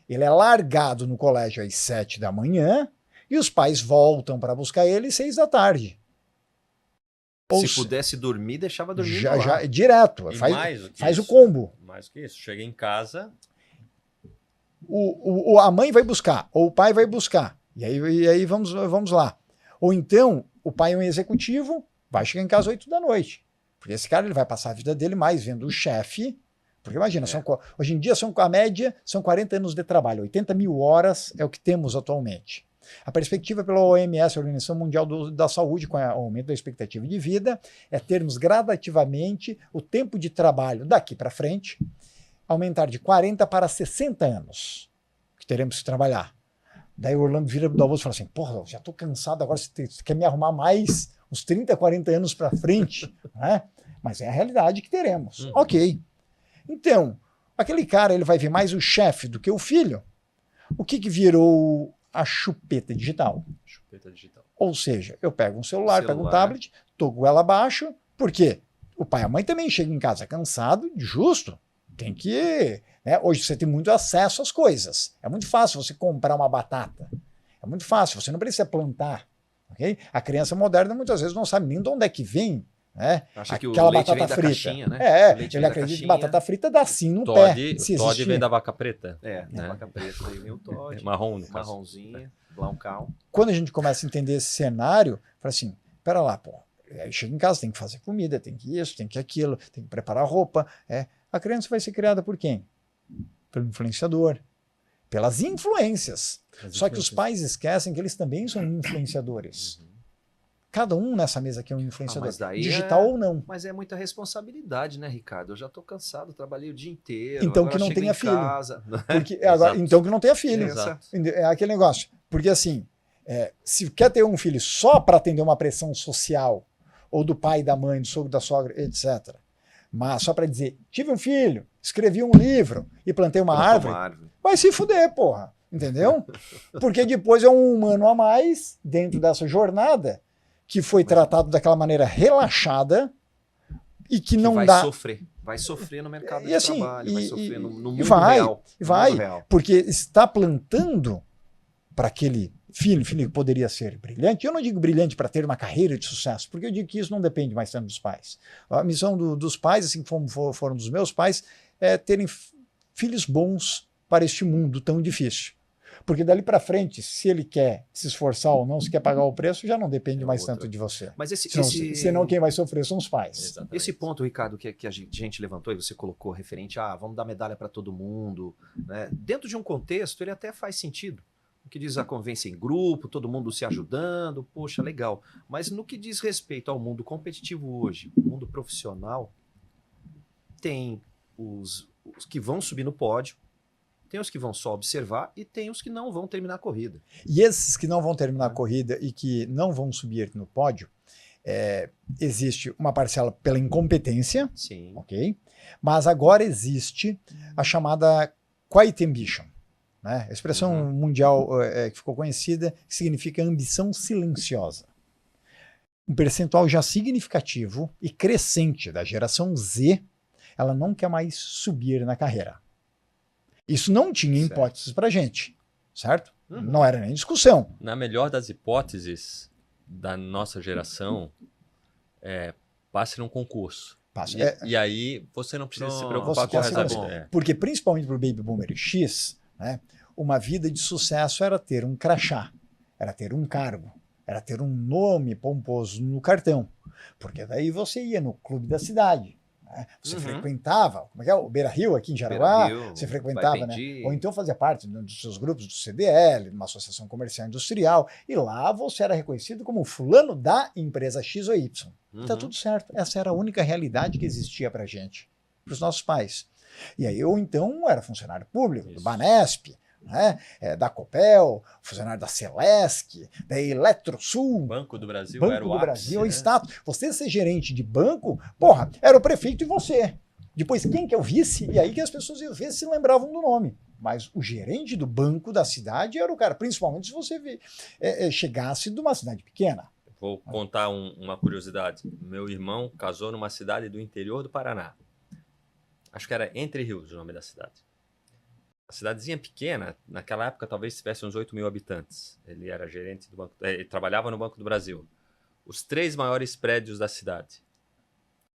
Ele é largado no colégio às 7 da manhã e os pais voltam para buscar ele às 6 da tarde.
Se pudesse dormir, deixava dormir
já direto. Faz o combo.
Mais que isso. Chega em casa...
A mãe vai buscar, ou o pai vai buscar. E aí vamos lá. Ou então, o pai é um executivo, vai chegar em casa às 8 da noite. Porque esse cara ele vai passar a vida dele mais vendo o chefe, Porque imagina, hoje em dia a média são 40 anos de trabalho, 80 mil horas é o que temos atualmente. A perspectiva pela OMS, a Organização Mundial da Saúde, com o aumento da expectativa de vida, é termos gradativamente o tempo de trabalho daqui para frente, aumentar de 40 para 60 anos, que teremos que trabalhar. Daí o Orlando vira do almoço e fala assim, porra, já estou cansado, agora você quer me arrumar mais uns 30, 40 anos para frente, né? Mas é a realidade que teremos. Ok. Então, aquele cara ele vai ver mais o chefe do que o filho. O que virou a chupeta digital?
Chupeta digital.
Ou seja, eu pego um celular, pego um tablet, tô com ela abaixo, porque o pai e a mãe também chegam em casa cansado, justo. Tem que... Né? Hoje você tem muito acesso às coisas. É muito fácil você comprar uma batata. É muito fácil, você não precisa plantar. Okay? A criança moderna muitas vezes não sabe nem de onde é que vem. Né?
Acha que o
aquela
leite
batata
vem da
frita.
caixinha, né?
Ele acredita que batata frita dá sim no pé.
O Todd vem da vaca preta.
Da vaca preta, daí vem o Todd.
Marrom, no caso.
Marronzinha, blancal.
Quando a gente começa a entender esse cenário, fala assim, pera lá, pô, aí chega em casa, tem que fazer comida, tem que isso, tem que aquilo, tem que preparar roupa. A criança vai ser criada por quem? Pelo influenciador. Pelas influências. Só que os pais esquecem que eles também são influenciadores. Cada um nessa mesa aqui é um influenciador, digital ou não.
Mas é muita responsabilidade, né, Ricardo? Eu já tô cansado, trabalhei o dia inteiro.
Então que não tenha filho. Então que não tenha filho. É aquele negócio. Porque assim, se quer ter um filho só para atender uma pressão social, ou do pai, da mãe, do sogro, da sogra, etc., mas só para dizer, tive um filho, escrevi um livro e plantei uma árvore, vai se fuder, porra. Entendeu? Porque depois é um humano a mais dentro dessa jornada que foi tratado daquela maneira relaxada e que não dá...
Vai sofrer no mercado
de
trabalho, vai sofrer no mundo real.
Porque está plantando para aquele filho que poderia ser brilhante. Eu não digo brilhante para ter uma carreira de sucesso, porque eu digo que isso não depende mais tanto dos pais. A missão dos pais, assim como foram dos meus pais, é terem filhos bons para este mundo tão difícil. Porque dali para frente, se ele quer se esforçar ou não, se quer pagar o preço, já não depende mais tanto de você.
Mas
senão quem vai sofrer são os pais.
Exatamente. Esse ponto, Ricardo, que a gente levantou e você colocou referente a vamos dar medalha para todo mundo, né? Dentro de um contexto, ele até faz sentido. O que diz a convivência em grupo, todo mundo se ajudando, poxa, legal. Mas no que diz respeito ao mundo competitivo hoje, o mundo profissional, tem os que vão subir no pódio, tem os que vão só observar e tem os que não vão terminar a corrida.
E esses que não vão terminar a corrida e que não vão subir no pódio, existe uma parcela pela incompetência,
sim,
ok? Mas agora existe a chamada quiet ambition, né? A expressão mundial que ficou conhecida, que significa ambição silenciosa. Um percentual já significativo e crescente da geração Z, ela não quer mais subir na carreira. Isso não tinha hipóteses para a gente, certo? Não era nem discussão.
Na melhor das hipóteses da nossa geração, passe num concurso. E aí você não precisa se preocupar com o resto da vida.
Porque principalmente para o Baby Boomer X, né, uma vida de sucesso era ter um crachá, era ter um cargo, era ter um nome pomposo no cartão. Porque daí você ia no clube da cidade. Você frequentava, como é que é? O Beira Rio aqui em Jaraguá, você frequentava, né? Ou então fazia parte dos seus grupos do CDL, de uma associação comercial industrial, e lá você era reconhecido como fulano da empresa X ou Y. Tá tudo certo. Essa era a única realidade que existia pra gente, pros nossos pais. E aí eu então era funcionário público, do Banesp, né? Da Copel, funcionário da Celesc, da Eletrosul.
Banco do Brasil
Banco
era o
do
ápice,
Brasil, status. Você ser gerente de banco, porra, era o prefeito e você. Depois quem que é o vice? E aí que as pessoas iam ver se lembravam do nome. Mas o gerente do banco da cidade era o cara, principalmente se você chegasse de uma cidade pequena.
Vou contar uma curiosidade. Meu irmão casou numa cidade do interior do Paraná. Acho que era Entre Rios o nome da cidade. A cidadezinha pequena, naquela época talvez tivesse uns 8 mil habitantes. Ele era gerente do banco, ele trabalhava no Banco do Brasil. Os 3 maiores prédios da cidade: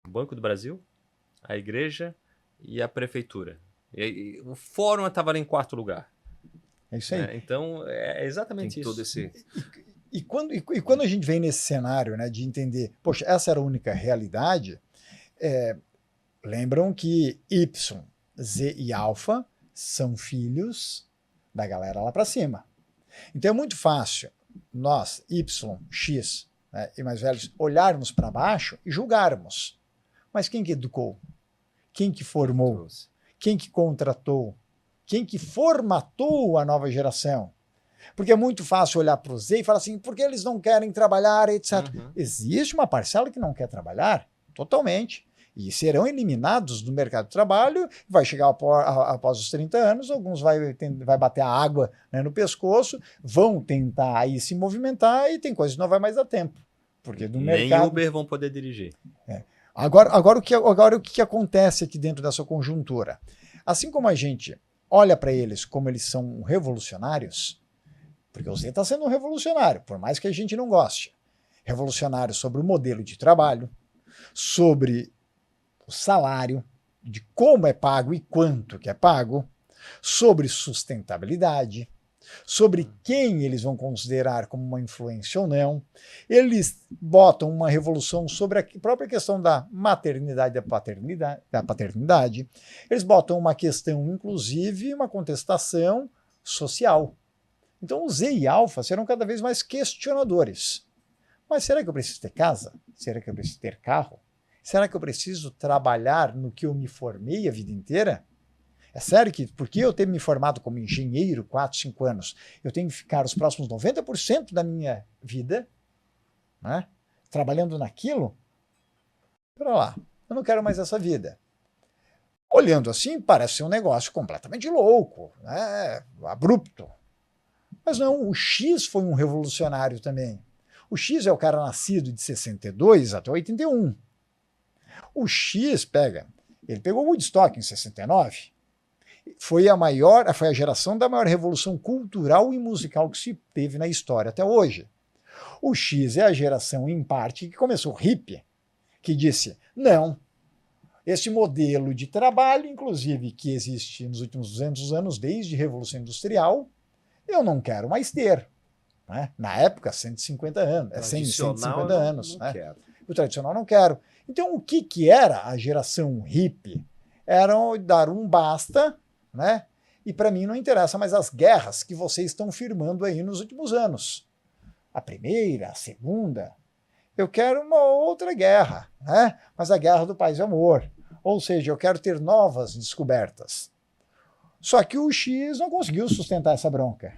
o Banco do Brasil, a igreja e a prefeitura. E o fórum estava ali em 4º lugar.
É isso aí.
Então é exatamente
tem
isso.
Todo esse...
E quando a gente vem nesse cenário, né, de entender, poxa, essa era a única realidade, lembram que Y Z e alfa são filhos da galera lá para cima. Então é muito fácil nós, Y, X, né, e mais velhos, olharmos para baixo e julgarmos. Mas quem que educou? Quem que formou? Quem que contratou? Quem que formatou a nova geração? Porque é muito fácil olhar para o Z e falar assim, por que eles não querem trabalhar, etc. Existe uma parcela que não quer trabalhar, totalmente. E serão eliminados do mercado de trabalho, vai chegar após os 30 anos, alguns vai bater a água, né, no pescoço, vão tentar aí se movimentar e tem coisas que não vai mais dar tempo. Porque do
Nem
mercado...
Uber vão poder dirigir.
Agora o que acontece aqui dentro dessa conjuntura? Assim como a gente olha para eles como eles são revolucionários, porque o Z está sendo um revolucionário, por mais que a gente não goste. Revolucionário sobre o modelo de trabalho, sobre o salário, de como é pago e quanto que é pago, sobre sustentabilidade, sobre quem eles vão considerar como uma influência ou não. Eles botam uma revolução sobre a própria questão da maternidade e da paternidade. Eles botam uma questão, inclusive, uma contestação social. Então, o Z e alfa serão cada vez mais questionadores. Mas será que eu preciso ter casa? Será que eu preciso ter carro? Será que eu preciso trabalhar no que eu me formei a vida inteira? É sério que, porque eu ter me formado como engenheiro 4, 5 anos, eu tenho que ficar os próximos 90% da minha vida, né, trabalhando naquilo? Para lá, eu não quero mais essa vida. Olhando assim, parece ser um negócio completamente louco, né, abrupto. Mas não, o X foi um revolucionário também. O X é o cara nascido de 62 até 81. O X ele pegou Woodstock em 69, foi a geração da maior revolução cultural e musical que se teve na história até hoje. O X é a geração, em parte, que começou hippie, que disse, não, esse modelo de trabalho, inclusive, que existe nos últimos 200 anos, desde a Revolução Industrial, eu não quero mais ter. Né? Na época, 150 anos, 150 anos.
Não,
né?
quero.
O tradicional não quero. Então, o que era a geração hippie? Era dar um basta, né? E para mim não interessa mais as guerras que vocês estão firmando aí nos últimos anos. A primeira, a segunda. Eu quero uma outra guerra, né? Mas a guerra do paz e amor. Ou seja, eu quero ter novas descobertas. Só que o X não conseguiu sustentar essa bronca.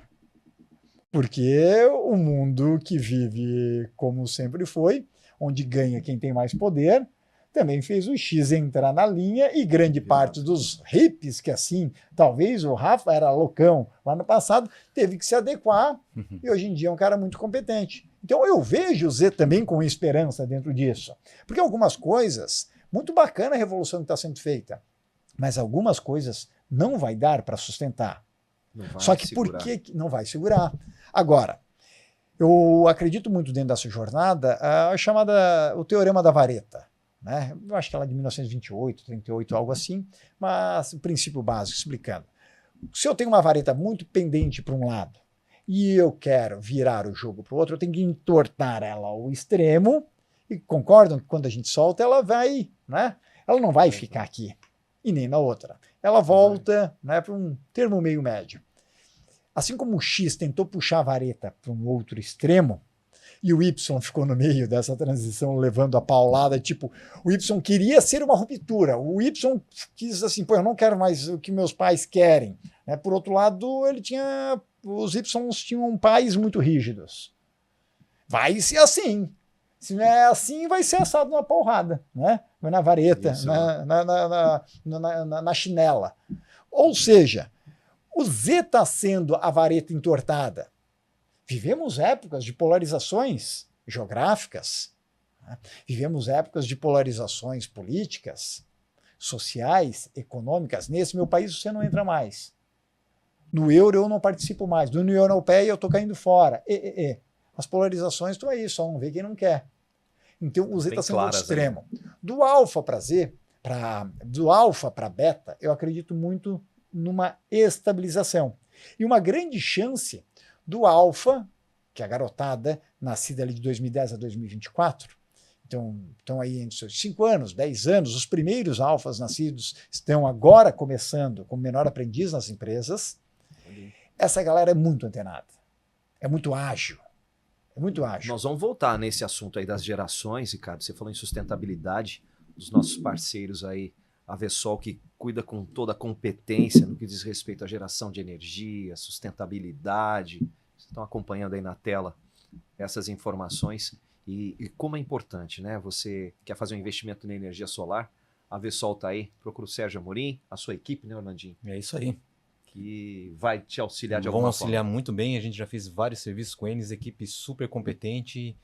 Porque o mundo que vive como sempre foi, onde ganha quem tem mais poder, também fez o X entrar na linha e grande parte dos hippies, que assim, talvez o Rafa era loucão lá no passado, teve que se adequar e hoje em dia é um cara muito competente. Então eu vejo o Z também com esperança dentro disso. Porque algumas coisas, muito bacana a revolução que está sendo feita, mas algumas coisas não vai dar para sustentar. Só que por que não vai segurar? Agora, eu acredito muito dentro dessa jornada a chamada o Teorema da Vareta. Né? Eu acho que ela é de 1928, 38, algo assim, mas o princípio básico, explicando. Se eu tenho uma vareta muito pendente para um lado e eu quero virar o jogo para o outro, eu tenho que entortar ela ao extremo e concordam que quando a gente solta ela vai, né? Ela não vai ficar aqui e nem na outra. Ela volta, né, para um termo meio médio. Assim como o X tentou puxar a vareta para um outro extremo, e o Y ficou no meio dessa transição, levando a paulada, tipo, o Y queria ser uma ruptura, o Y quis assim, pô, eu não quero mais o que meus pais querem. Né? Por outro lado, os Ys tinham pais muito rígidos. Vai ser assim. Se não é assim, vai ser assado na porrada, né? Vai na vareta, na chinela. Ou seja, o Z está sendo a vareta entortada. Vivemos épocas de polarizações geográficas, né? Vivemos épocas de polarizações políticas, sociais, econômicas. Nesse meu país você não entra mais. No euro eu não participo mais. Da União Europeia eu estou caindo fora. As polarizações estão aí, só não vê quem não quer. Então o Z está sendo muito extremo. Do alfa para Z, do alfa para beta, eu acredito muito numa estabilização. E uma grande chance do alfa, que é a garotada, nascida ali de 2010 a 2024, estão aí entre seus 5 anos, 10 anos, os primeiros alfas nascidos estão agora começando como menor aprendiz nas empresas. Essa galera é muito antenada, é muito ágil. É muito ágil.
Nós vamos voltar nesse assunto aí das gerações, Ricardo. Você falou em sustentabilidade dos nossos parceiros aí, a Vessol, que cuida com toda a competência no que diz respeito à geração de energia, sustentabilidade. Vocês estão acompanhando aí na tela essas informações e como é importante, né? Você quer fazer um investimento na energia solar, a Vessol está aí, procura o Sérgio Amorim, a sua equipe, né, Orlandinho?
É isso aí.
Que vai te auxiliar de
Vão
alguma
auxiliar
forma.
muito bem, a gente já fez vários serviços com eles, equipe super competente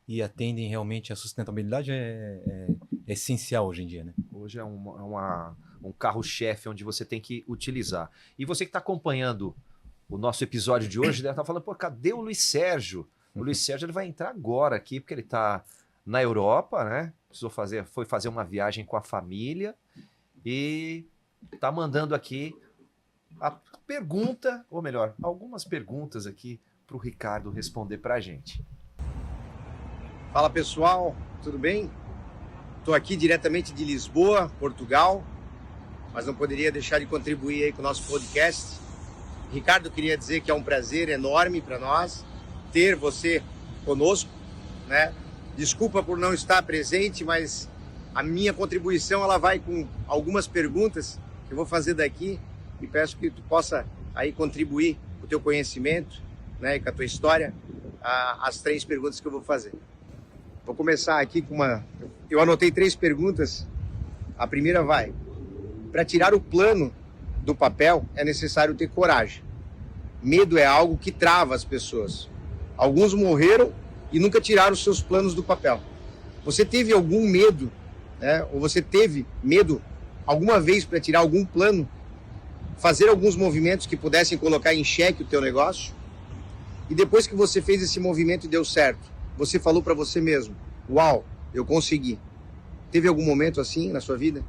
e atendem realmente a sustentabilidade é essencial hoje em dia, né?
Hoje é um carro-chefe onde você tem que utilizar. E você que está acompanhando o nosso episódio de hoje, deve estar falando, pô, cadê o Luiz Sérgio? O Luiz Sérgio ele vai entrar agora aqui, porque ele está na Europa, né? Foi fazer uma viagem com a família e está mandando aqui a pergunta, ou melhor, algumas perguntas aqui para o Ricardo responder para a gente.
Fala pessoal, tudo bem? Estou aqui diretamente de Lisboa, Portugal, mas não poderia deixar de contribuir aí com o nosso podcast. Ricardo, queria dizer que é um prazer enorme para nós ter você conosco, né? Desculpa por não estar presente, mas a minha contribuição ela vai com algumas perguntas que eu vou fazer daqui e peço que tu possa aí contribuir com o teu conhecimento, né, e com a tua história, as 3 perguntas que eu vou fazer. Vou começar aqui com eu anotei 3 perguntas. A primeira vai: para tirar o plano do papel é necessário ter coragem. Medo é algo que trava as pessoas. Alguns morreram e nunca tiraram os seus planos do papel. Você teve algum medo, né? Ou você teve medo alguma vez para tirar algum plano, fazer alguns movimentos que pudessem colocar em xeque o teu negócio? E depois que você fez esse movimento e deu certo, você falou para você mesmo: uau, eu consegui. Teve algum momento assim na sua vida?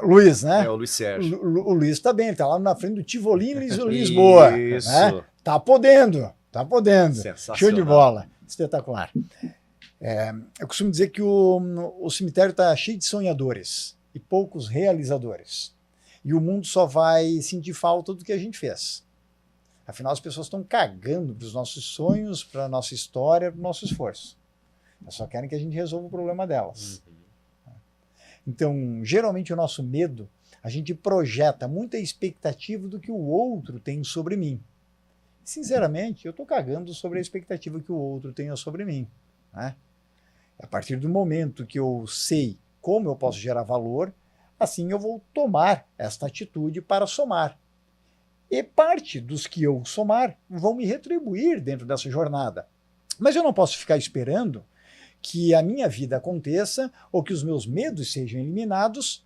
Luiz, né?
É o Luiz Sérgio.
O Luiz está bem, ele está lá na frente do Tivoli em Lisboa.
Isso.
Né? Tá podendo, tá podendo.
Sensacional.
Show de bola, espetacular. Eu costumo dizer que o cemitério está cheio de sonhadores e poucos realizadores. E o mundo só vai sentir falta do que a gente fez. Afinal, as pessoas estão cagando para os nossos sonhos, para a nossa história, para o nosso esforço. Elas só querem que a gente resolva o problema delas. Então, geralmente o nosso medo, a gente projeta muita expectativa do que o outro tem sobre mim. Sinceramente, eu estou cagando sobre a expectativa que o outro tenha sobre mim. Né? A partir do momento que eu sei como eu posso gerar valor, assim eu vou tomar esta atitude para somar. E parte dos que eu somar vão me retribuir dentro dessa jornada. Mas eu não posso ficar esperando que a minha vida aconteça ou que os meus medos sejam eliminados,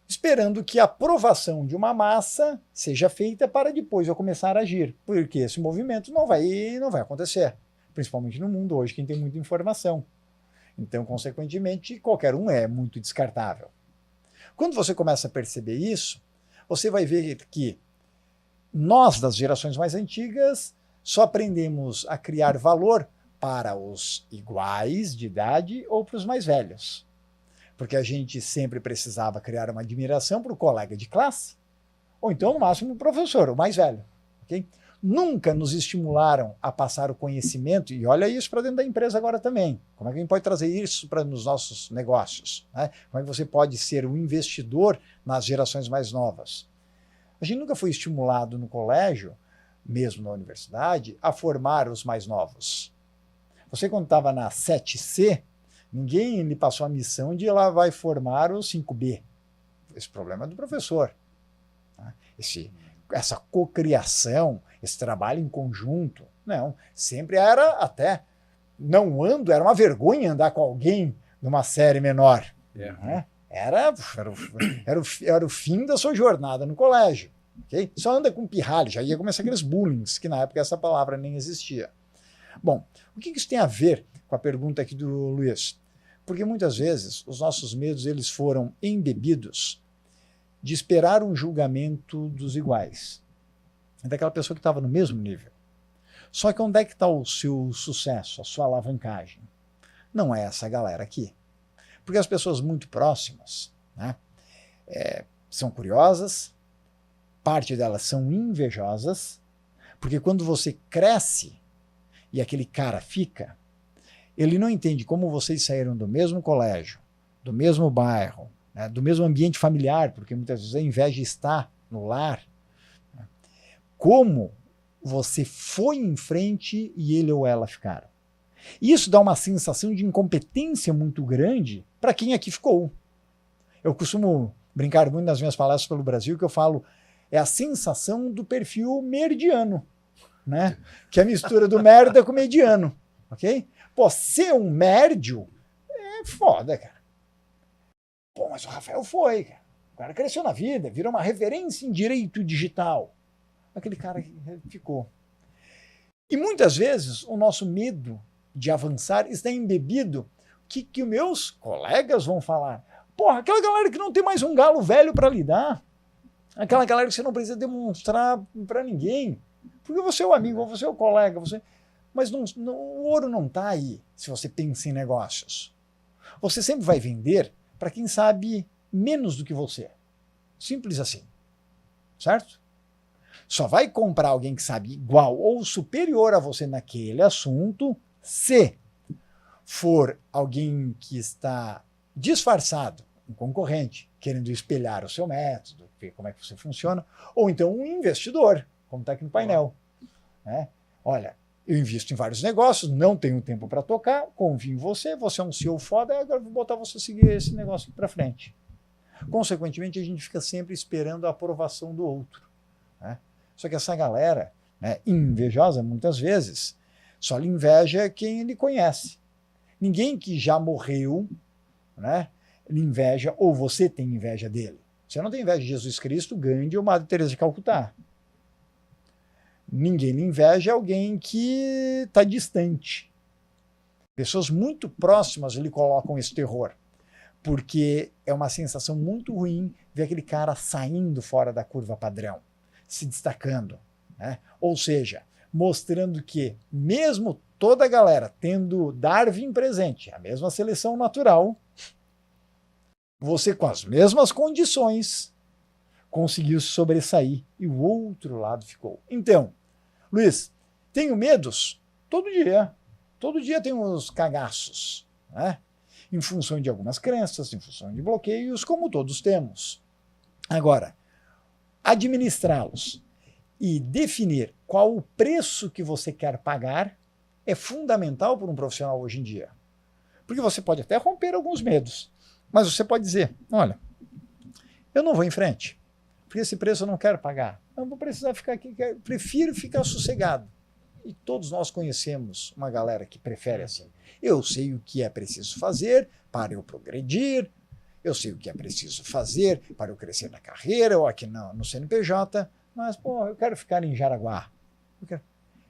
esperando que a aprovação de uma massa seja feita para depois eu começar a agir, porque esse movimento não vai acontecer, principalmente no mundo hoje, quem tem muita informação. Então, consequentemente, qualquer um é muito descartável. Quando você começa a perceber isso, você vai ver que nós, das gerações mais antigas, só aprendemos a criar valor para os iguais de idade ou para os mais velhos. Porque a gente sempre precisava criar uma admiração para o colega de classe, ou então, no máximo, o professor, o mais velho. Okay? Nunca nos estimularam a passar o conhecimento, e olha isso para dentro da empresa agora também. Como é que a gente pode trazer isso para nos nossos negócios? Né? Como é que você pode ser um investidor nas gerações mais novas? A gente nunca foi estimulado no colégio, mesmo na universidade, a formar os mais novos. Você, quando estava na 7C, ninguém lhe passou a missão de ela vai formar o 5B. Esse problema é do professor. Tá? Essa cocriação, esse trabalho em conjunto, não. Sempre era até, era uma vergonha andar com alguém numa série menor. Né? Era o fim da sua jornada no colégio. Okay? Só anda com pirralho, já ia começar aqueles bullying, que na época essa palavra nem existia. Bom, o que isso tem a ver com a pergunta aqui do Luiz? Porque muitas vezes os nossos medos eles foram embebidos de esperar um julgamento dos iguais, daquela pessoa que estava no mesmo nível. Só que onde é que está o seu sucesso, a sua alavancagem? não é essa galera aqui. Porque as pessoas muito próximas, né, são curiosas, parte delas são invejosas, porque quando você cresce e aquele cara fica, ele não entende como vocês saíram do mesmo colégio, do mesmo bairro, né, do mesmo ambiente familiar, porque muitas vezes a inveja está no lar, né, como você foi em frente e ele ou ela ficaram. Isso dá uma sensação de incompetência muito grande para quem aqui ficou. Eu costumo brincar muito nas minhas palestras pelo Brasil, que eu falo, é a sensação do perfil merdiano, né? Que é a mistura do merda com mediano, ok? Pô, ser um mérdio é foda, cara. Pô, mas o Rafael foi, cara. O cara cresceu na vida, virou uma referência em direito digital. Aquele cara ficou. E muitas vezes o nosso medo de avançar está embebido que meus colegas vão falar. Porra, aquela galera que não tem mais um galo velho para lidar, aquela galera que você não precisa demonstrar para ninguém, porque você é o amigo, você é o colega, mas o ouro não está aí se você pensa em negócios. Você sempre vai vender para quem sabe menos do que você. Simples assim. Certo? Só vai comprar alguém que sabe igual ou superior a você naquele assunto se for alguém que está disfarçado, um concorrente, querendo espelhar o seu método, ver como é que você funciona, ou então um investidor, como está aqui no painel. Né? Olha, eu invisto em vários negócios, não tenho tempo para tocar, confio em você, você é um CEO foda, agora vou botar você a seguir esse negócio para frente. Consequentemente, a gente fica sempre esperando a aprovação do outro. Né? Só que essa galera, né, invejosa muitas vezes, só lhe inveja quem ele conhece. Ninguém que já morreu, né, lhe inveja, ou você tem inveja dele. Você não tem inveja de Jesus Cristo, Gandhi ou Madre Teresa de Calcutá. Ninguém lhe inveja alguém que está distante. Pessoas muito próximas lhe colocam esse terror, porque é uma sensação muito ruim ver aquele cara saindo fora da curva padrão, se destacando, né? Ou seja, mostrando que mesmo toda a galera tendo Darwin presente, a mesma seleção natural, você com as mesmas condições conseguiu sobressair e o outro lado ficou. Então, Luiz, tenho medos? Todo dia. Todo dia tem uns cagaços, né? Em função de algumas crenças, em função de bloqueios, como todos temos. Agora, administrá-los e definir qual o preço que você quer pagar é fundamental para um profissional hoje em dia. Porque você pode até romper alguns medos, mas você pode dizer, olha, eu não vou em frente, porque esse preço eu não quero pagar. Eu vou precisar ficar aqui, prefiro ficar sossegado. E todos nós conhecemos uma galera que prefere assim. Eu sei o que é preciso fazer para eu progredir, eu sei o que é preciso fazer para eu crescer na carreira ou aqui no CNPJ, mas, pô, eu quero ficar em Jaraguá.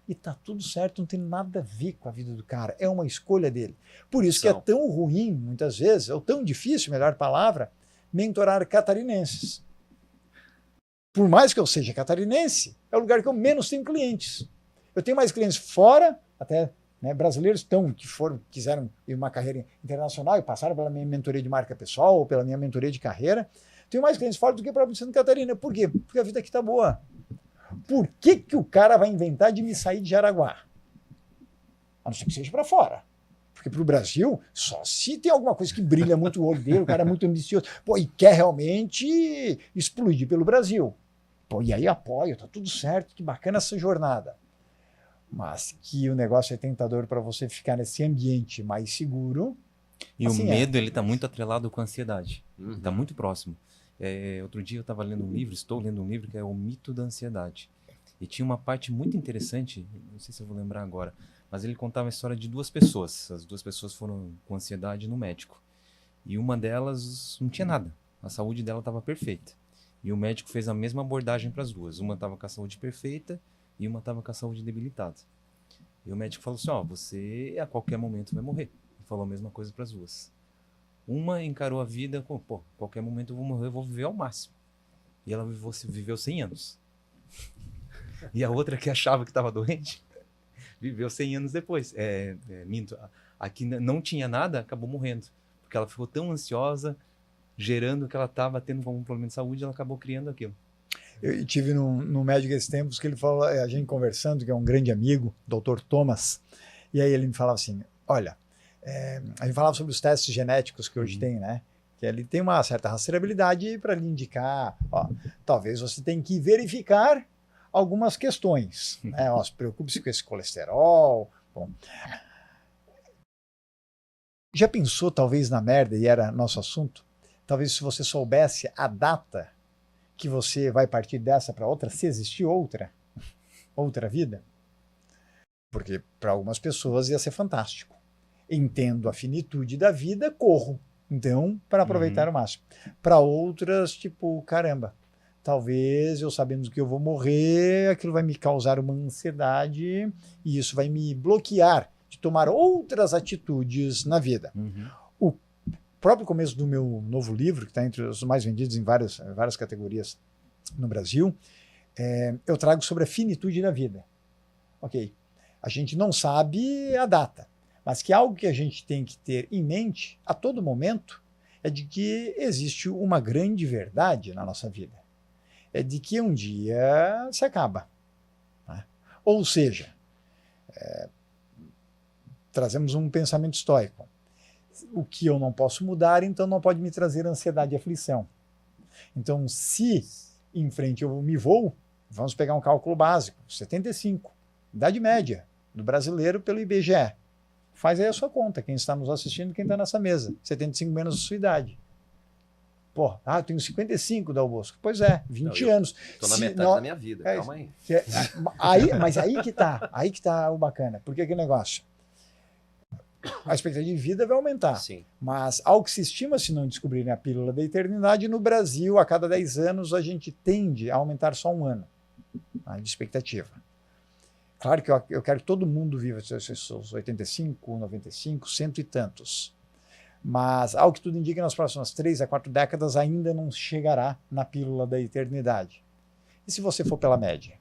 E tá tudo certo, não tem nada a ver com a vida do cara, é uma escolha dele. Por isso que é tão ruim, muitas vezes, ou tão difícil, melhor palavra, mentorar catarinenses. Por mais que eu seja catarinense, é o lugar que eu menos tenho clientes. Eu tenho mais clientes fora, até, né, brasileiros que quiseram ir uma carreira internacional e passaram pela minha mentoria de marca pessoal ou pela minha mentoria de carreira. Tenho mais clientes fora do que para Santa Catarina. Por quê? Porque a vida aqui está boa. Por que o cara vai inventar de me sair de Jaraguá? A não ser que seja para fora. Porque para o Brasil, só se tem alguma coisa que brilha muito o olho dele, o cara é muito ambicioso, pô, e quer realmente explodir pelo Brasil. Pô, e aí apoio, tá tudo certo, que bacana essa jornada. Mas que o negócio é tentador para você ficar nesse ambiente mais seguro.
E
assim
o medo, ele tá muito atrelado com a ansiedade. Tá muito próximo. Outro dia eu estava lendo um livro, estou lendo um livro que é O Mito da Ansiedade. E tinha uma parte muito interessante, não sei se eu vou lembrar agora, mas ele contava a história de duas pessoas. As duas pessoas foram com ansiedade no médico. E uma delas não tinha nada. A saúde dela estava perfeita. E o médico fez a mesma abordagem para as duas. Uma estava com a saúde perfeita e uma estava com a saúde debilitada. E o médico falou assim, ó, você a qualquer momento vai morrer. Ele falou a mesma coisa para as duas. Uma encarou a vida com, pô, qualquer momento eu vou morrer, eu vou viver ao máximo. E ela viveu 100 anos. E a outra que achava que estava doente, viveu 100 anos depois. Minto, aqui não tinha nada, acabou morrendo. Porque ela ficou tão ansiosa, gerando que ela estava tendo algum problema de saúde, ela acabou criando aquilo.
Eu tive num médico esses tempos que ele falou, a gente conversando, que é um grande amigo, Dr. Thomas, e aí ele me falava assim, olha, a gente falava sobre os testes genéticos que hoje tem, né? Que ele tem uma certa rastreabilidade para lhe indicar, ó, talvez você tenha que verificar algumas questões, né? Ó, preocupe-se com esse colesterol. Bom, já pensou talvez na merda, e era nosso assunto? Talvez se você soubesse a data que você vai partir dessa para outra, se existir outra vida. Porque para algumas pessoas ia ser fantástico. Entendo a finitude da vida, corro. Então, para aproveitar o máximo. Para outras, tipo, caramba, talvez eu sabendo que eu vou morrer, aquilo vai me causar uma ansiedade e isso vai me bloquear de tomar outras atitudes na vida. O próprio começo do meu novo livro, que está entre os mais vendidos em várias categorias no Brasil, eu trago sobre a finitude da vida. Ok, a gente não sabe a data, mas que algo que a gente tem que ter em mente a todo momento é de que existe uma grande verdade na nossa vida. É de que um dia se acaba. Né? Ou seja, trazemos um pensamento estoico. O que eu não posso mudar, então não pode me trazer ansiedade e aflição. Então, se em frente eu me vou, vamos pegar um cálculo básico, 75, idade média do brasileiro pelo IBGE. Faz aí a sua conta, quem está nos assistindo, quem está nessa mesa. 75 menos a sua idade. Pô, eu tenho 55, Dal Bosco. Pois é, 20 anos.
Estou na metade da minha vida, calma
aí. Mas aí que tá o bacana. Porque que negócio? A expectativa de vida vai aumentar.
Sim.
Mas ao que se estima, se não descobrirem a pílula da eternidade, no Brasil, a cada 10 anos, a gente tende a aumentar só um ano de expectativa. Claro que eu quero que todo mundo viva seus 85, 95, cento e tantos. Mas, ao que tudo indica, nas próximas 3 a 4 décadas ainda não chegará na pílula da eternidade. E se você for pela média?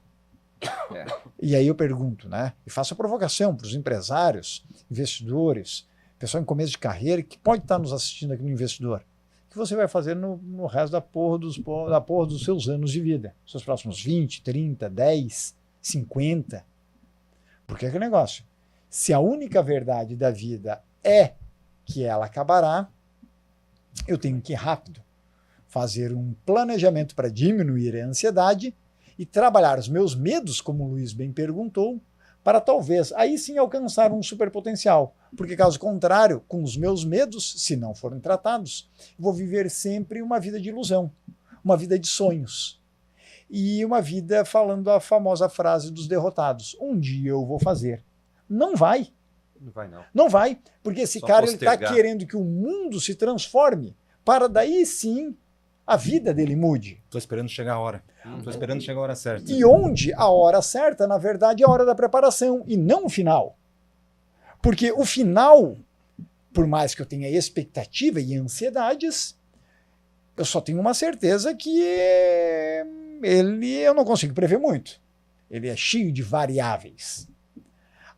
E aí eu pergunto, né? E faço a provocação para os empresários, investidores, pessoal em começo de carreira, que pode estar nos assistindo aqui no Investidor. O que você vai fazer no resto da porra dos seus anos de vida? Seus próximos 20, 30, 10, 50? Porque é que negócio? Se a única verdade da vida é que ela acabará, eu tenho que rápido fazer um planejamento para diminuir a ansiedade e trabalhar os meus medos, como o Luiz bem perguntou, para talvez aí sim alcançar um superpotencial. Porque caso contrário, com os meus medos, se não forem tratados, vou viver sempre uma vida de ilusão, uma vida de sonhos. E uma vida falando a famosa frase dos derrotados. Um dia eu vou fazer. Não vai.
Não vai, não.
Não vai, porque esse
Só
cara está
postergar.
querendo que o mundo se transforme para daí sim a vida dele mude.
Tô esperando chegar a hora. Tô esperando chegar a hora certa.
E onde a hora certa, na verdade, é a hora da preparação e não o final. Porque o final, por mais que eu tenha expectativa e ansiedades, eu só tenho uma certeza que eu não consigo prever muito. Ele é cheio de variáveis.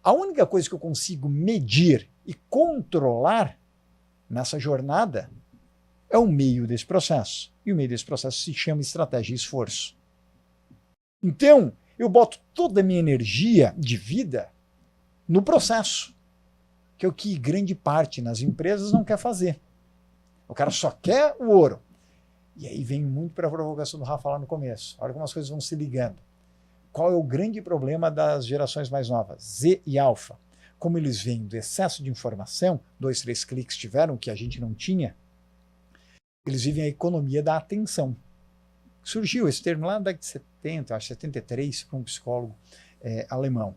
A única coisa que eu consigo medir e controlar nessa jornada é o meio desse processo. E o meio desse processo se chama estratégia e esforço. Então, eu boto toda a minha energia de vida no processo, que é o que grande parte nas empresas não quer fazer. O cara só quer o ouro. E aí vem muito para a provocação do Rafa lá no começo. Olha como as coisas vão se ligando. Qual é o grande problema das gerações mais novas? Z e alfa. Como eles vêm do excesso de informação, 2, 3 cliques tiveram, que a gente não tinha, eles vivem a economia da atenção. Surgiu esse termo lá na década de 70, acho 73, para um psicólogo alemão.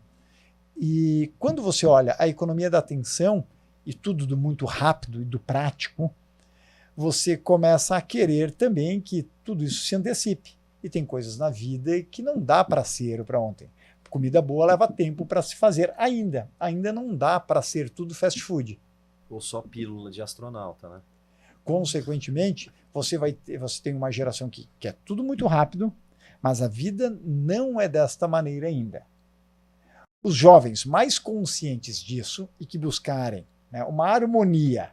E quando você olha a economia da atenção e tudo do muito rápido e do prático, você começa a querer também que tudo isso se antecipe. E tem coisas na vida que não dá para ser para ontem. Comida boa leva tempo para se fazer ainda. Ainda não dá para ser tudo fast food.
Ou só pílula de astronauta, né?
Consequentemente, você tem uma geração que quer tudo muito rápido, mas a vida não é desta maneira ainda. Os jovens mais conscientes disso e que buscarem, né, uma harmonia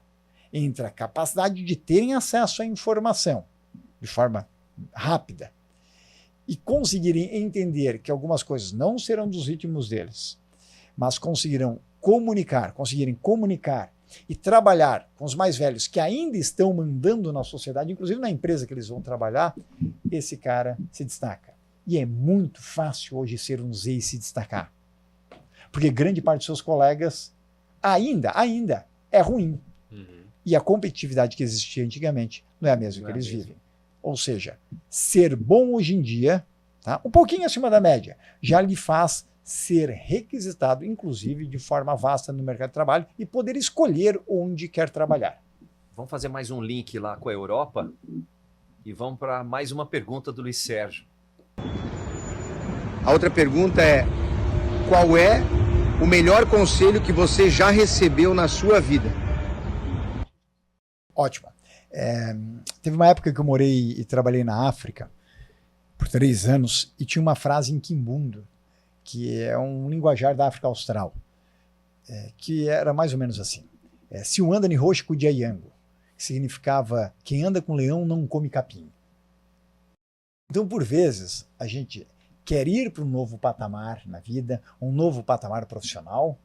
entre a capacidade de terem acesso à informação de forma rápida e conseguirem entender que algumas coisas não serão dos ritmos deles, mas conseguirem comunicar e trabalhar com os mais velhos que ainda estão mandando na sociedade, inclusive na empresa que eles vão trabalhar, esse cara se destaca. E é muito fácil hoje ser um Z e se destacar. Porque grande parte dos seus colegas ainda é ruim. E a competitividade que existia antigamente não é a mesma que eles vivem. Ou seja, ser bom hoje em dia, tá, um pouquinho acima da média, já lhe faz ser requisitado, inclusive, de forma vasta no mercado de trabalho e poder escolher onde quer trabalhar.
Vamos fazer mais um link lá com a Europa e vamos para mais uma pergunta do Luiz Sérgio.
A outra pergunta é: qual é o melhor conselho que você já recebeu na sua vida?
Ótimo. Teve uma época que eu morei e trabalhei na África por 3 anos e tinha uma frase em Quimbundo, que é um linguajar da África Austral, que era mais ou menos assim. Se um anda ni roxo com diayango, que significava quem anda com leão não come capim. Então, por vezes, a gente quer ir para um novo patamar na vida, um novo patamar profissional,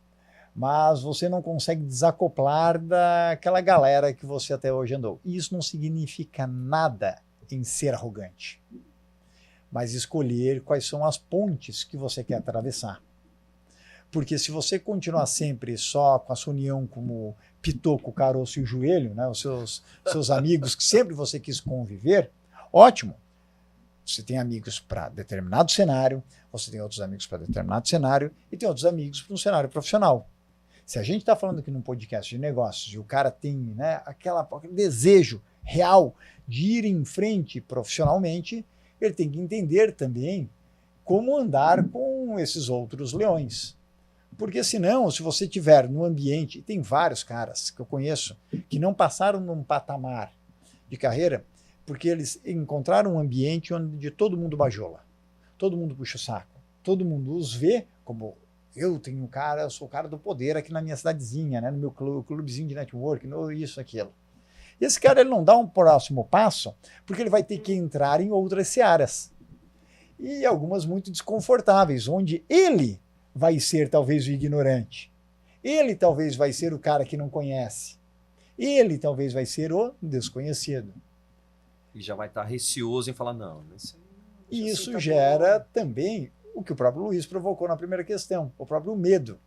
mas você não consegue desacoplar daquela galera que você até hoje andou. E isso não significa nada em ser arrogante, mas escolher quais são as pontes que você quer atravessar. Porque se você continuar sempre só com a sua união como pitoco, caroço e o joelho, né, os seus amigos que sempre você quis conviver, ótimo. Você tem amigos para determinado cenário, você tem outros amigos para determinado cenário e tem outros amigos para um cenário profissional. Se a gente está falando aqui num podcast de negócios e o cara tem, né, aquele desejo real de ir em frente profissionalmente, ele tem que entender também como andar com esses outros leões. Porque senão, se você estiver no ambiente, tem vários caras que eu conheço que não passaram num patamar de carreira porque eles encontraram um ambiente onde todo mundo bajola, todo mundo puxa o saco, todo mundo os vê como eu sou o cara do poder aqui na minha cidadezinha, né, no meu clubezinho de network, isso, aquilo. E esse cara ele não dá um próximo passo porque ele vai ter que entrar em outras searas. E algumas muito desconfortáveis, onde ele vai ser talvez o ignorante. Ele talvez vai ser o cara que não conhece. Ele talvez vai ser o desconhecido.
E já vai estar receoso em falar, não.
E isso gera também o que o próprio Luiz provocou na primeira questão, o próprio medo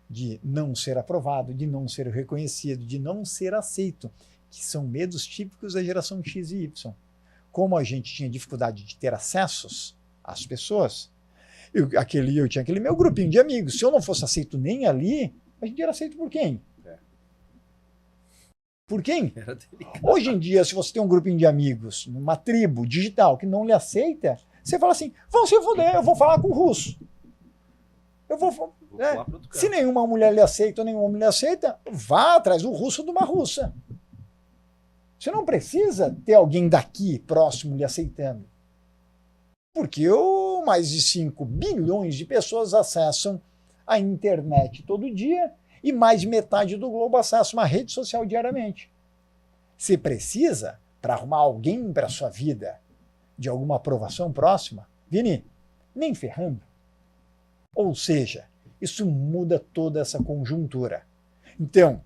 de não ser aprovado, de não ser reconhecido, de não ser aceito, que são medos típicos da geração X e Y. Como a gente tinha dificuldade de ter acessos às pessoas, eu tinha aquele meu grupinho de amigos. Se eu não fosse aceito nem ali, a gente era aceito por quem? Por quem? Hoje em dia, se você tem um grupinho de amigos, numa tribo digital que não lhe aceita, você fala assim, vão se foder, eu vou falar com o russo. Se nenhuma mulher lhe aceita ou nenhum homem lhe aceita, vá atrás do russo de uma russa. Você não precisa ter alguém daqui próximo lhe aceitando. Porque mais de 5 bilhões de pessoas acessam a internet todo dia e mais de metade do globo acessa uma rede social diariamente. Você precisa, para arrumar alguém para a sua vida, de alguma aprovação próxima, Vini, nem ferrando. Ou seja, isso muda toda essa conjuntura. Então,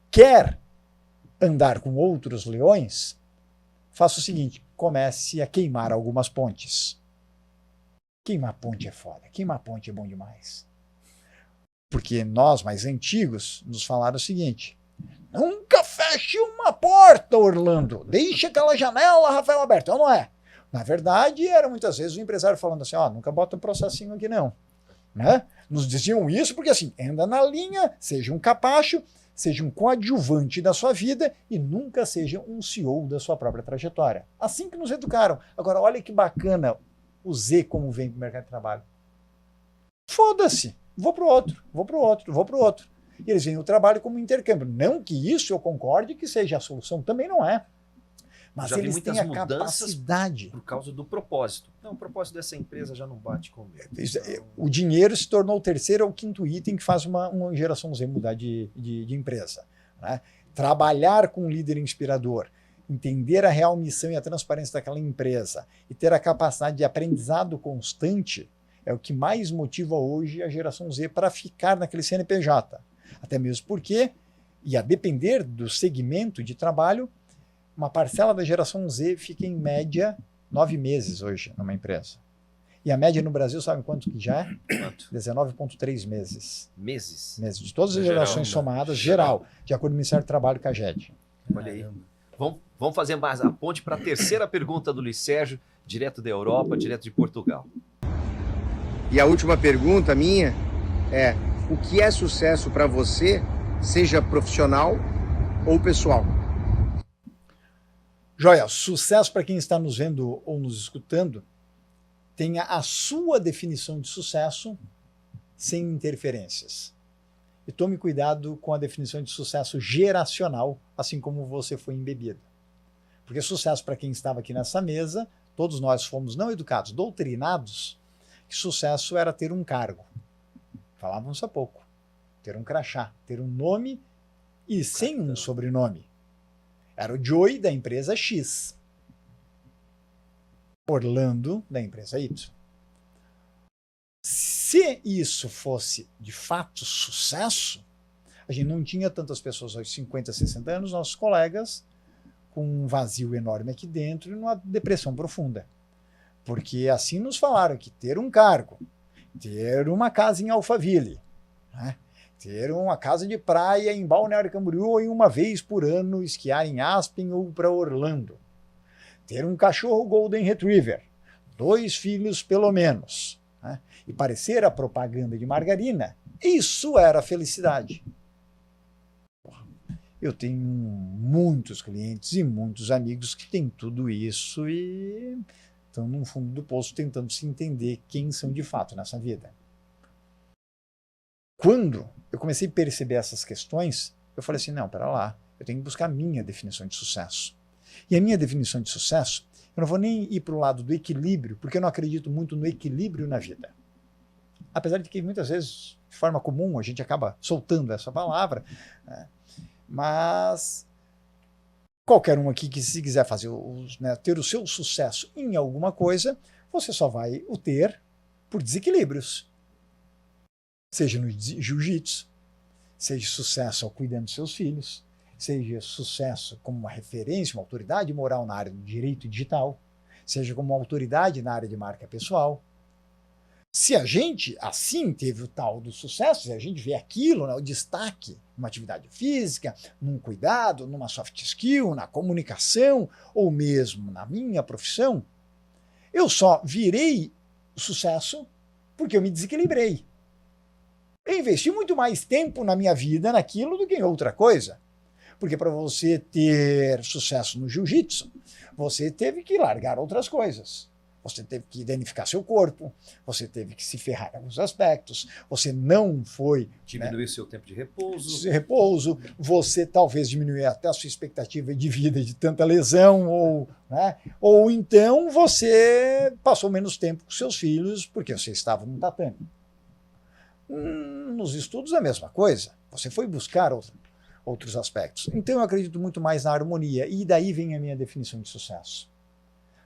quer andar com outros leões? Faça o seguinte, comece a queimar algumas pontes. Queimar ponte é foda, queimar ponte é bom demais. Porque nós, mais antigos, nos falaram o seguinte, nunca feche uma porta, Orlando, deixe aquela janela, Rafael, aberta, ou não é? Na verdade, era muitas vezes o empresário falando assim, nunca bota um processinho aqui não. Né? Nos diziam isso porque assim, anda na linha, seja um capacho, seja um coadjuvante da sua vida e nunca seja um CEO da sua própria trajetória. Assim que nos educaram. Agora, olha que bacana o Z como vem para o mercado de trabalho. Foda-se, vou para o outro. E eles veem o trabalho como intercâmbio. Não que isso eu concorde que seja a solução, também não é. Mas
Já vi
eles
muitas
têm a
mudanças
capacidade.
por causa do propósito. Não, o propósito dessa empresa já não bate comigo.
O dinheiro se tornou o terceiro ou quinto item que faz uma geração Z mudar de empresa. Né? Trabalhar com um líder inspirador, entender a real missão e a transparência daquela empresa e ter a capacidade de aprendizado constante é o que mais motiva hoje a geração Z para ficar naquele CNPJ. Até mesmo porque, e a depender do segmento de trabalho, uma parcela da geração Z fica em média 9 meses hoje numa empresa. E a média no Brasil, sabe quanto que já é?
Quanto?
19,3 meses.
Meses.
Meses. De todas as
Geral,
gerações
né?
somadas, geral, de acordo com o Ministério do Trabalho com a GED.
Olha aí. Vamos fazer mais a ponte para a terceira pergunta do Luiz Sérgio, direto da Europa, direto de Portugal.
E a última pergunta minha é: o que é sucesso para você, seja profissional ou pessoal?
Joia, sucesso para quem está nos vendo ou nos escutando, tenha a sua definição de sucesso sem interferências. E tome cuidado com a definição de sucesso geracional, assim como você foi embebido. Porque sucesso para quem estava aqui nessa mesa, todos nós fomos não educados, doutrinados, que sucesso era ter um cargo. Falávamos há pouco. Ter um crachá, ter um nome e sem um sobrenome. Era o Joey da empresa X. Orlando da empresa Y. Se isso fosse de fato sucesso, a gente não tinha tantas pessoas aos 50, 60 anos, nossos colegas, com um vazio enorme aqui dentro e uma depressão profunda. Porque assim nos falaram que ter um cargo, ter uma casa em Alphaville, né? Ter uma casa de praia em Balneário Camboriú ou em uma vez por ano esquiar em Aspen ou para Orlando. Ter um cachorro Golden Retriever, 2 filhos pelo menos, né? E parecer a propaganda de margarina, isso era felicidade. Eu tenho muitos clientes e muitos amigos que têm tudo isso e estão no fundo do poço tentando se entender quem são de fato nessa vida. Quando eu comecei a perceber essas questões, eu falei assim, não, pera lá, eu tenho que buscar a minha definição de sucesso. E a minha definição de sucesso, eu não vou nem ir para o lado do equilíbrio, porque eu não acredito muito no equilíbrio na vida. Apesar de que muitas vezes, de forma comum, a gente acaba soltando essa palavra, né? Mas qualquer um aqui que se quiser fazer, né, ter o seu sucesso em alguma coisa, você só vai o ter por desequilíbrios. Seja no jiu-jitsu, seja sucesso ao cuidando dos seus filhos, seja sucesso como uma referência, uma autoridade moral na área do direito digital, seja como uma autoridade na área de marca pessoal. Se a gente, assim, teve o tal do sucesso, se a gente vê aquilo, né, o destaque numa atividade física, num cuidado, numa soft skill, na comunicação, ou mesmo na minha profissão, eu só virei sucesso porque eu me desequilibrei. Eu investi muito mais tempo na minha vida naquilo do que em outra coisa. Porque para você ter sucesso no jiu-jitsu, você teve que largar outras coisas. Você teve que danificar seu corpo, você teve que se ferrar em alguns aspectos, você não foi...
Diminuir seu tempo de
repouso, você talvez diminuir até a sua expectativa de vida de tanta lesão, ou então você passou menos tempo com seus filhos porque você estava no tatame. Nos estudos é a mesma coisa, você foi buscar outros aspectos. Então eu acredito muito mais na harmonia, e daí vem a minha definição de sucesso.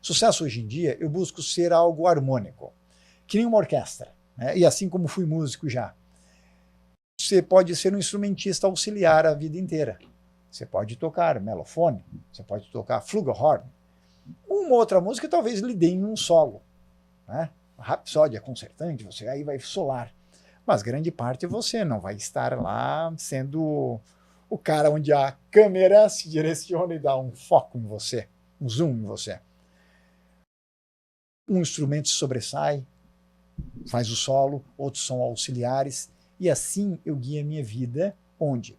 Sucesso hoje em dia, eu busco ser algo harmônico, que nem uma orquestra, né? E assim como fui músico já. Você pode ser um instrumentista auxiliar a vida inteira. Você pode tocar melofone, você pode tocar flugelhorn. Uma outra música talvez lhe dê em um solo, né? A rapsódia concertante, você aí vai solar. Mas grande parte você não vai estar lá sendo o cara onde a câmera se direciona e dá um foco em você, um zoom em você. Um instrumento se sobressai, faz o solo, outros são auxiliares, e assim eu guio a minha vida, onde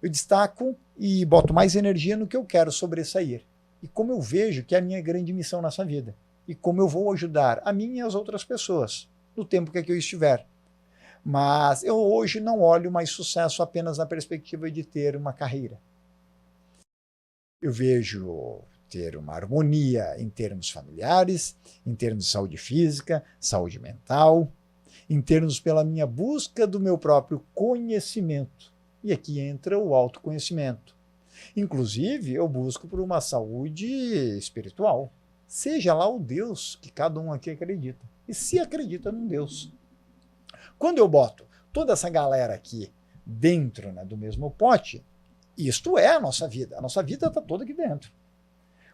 eu destaco e boto mais energia no que eu quero sobressair. E como eu vejo que é a minha grande missão nessa vida. E como eu vou ajudar a mim e as outras pessoas, no tempo que eu estiver. Mas eu hoje não olho mais sucesso apenas na perspectiva de ter uma carreira. Eu vejo ter uma harmonia em termos familiares, em termos de saúde física, saúde mental, em termos pela minha busca do meu próprio conhecimento. E aqui entra o autoconhecimento. Inclusive, eu busco por uma saúde espiritual. Seja lá o Deus que cada um aqui acredita. E se acredita num Deus. Quando eu boto toda essa galera aqui dentro, né, do mesmo pote, isto é a nossa vida. A nossa vida está toda aqui dentro.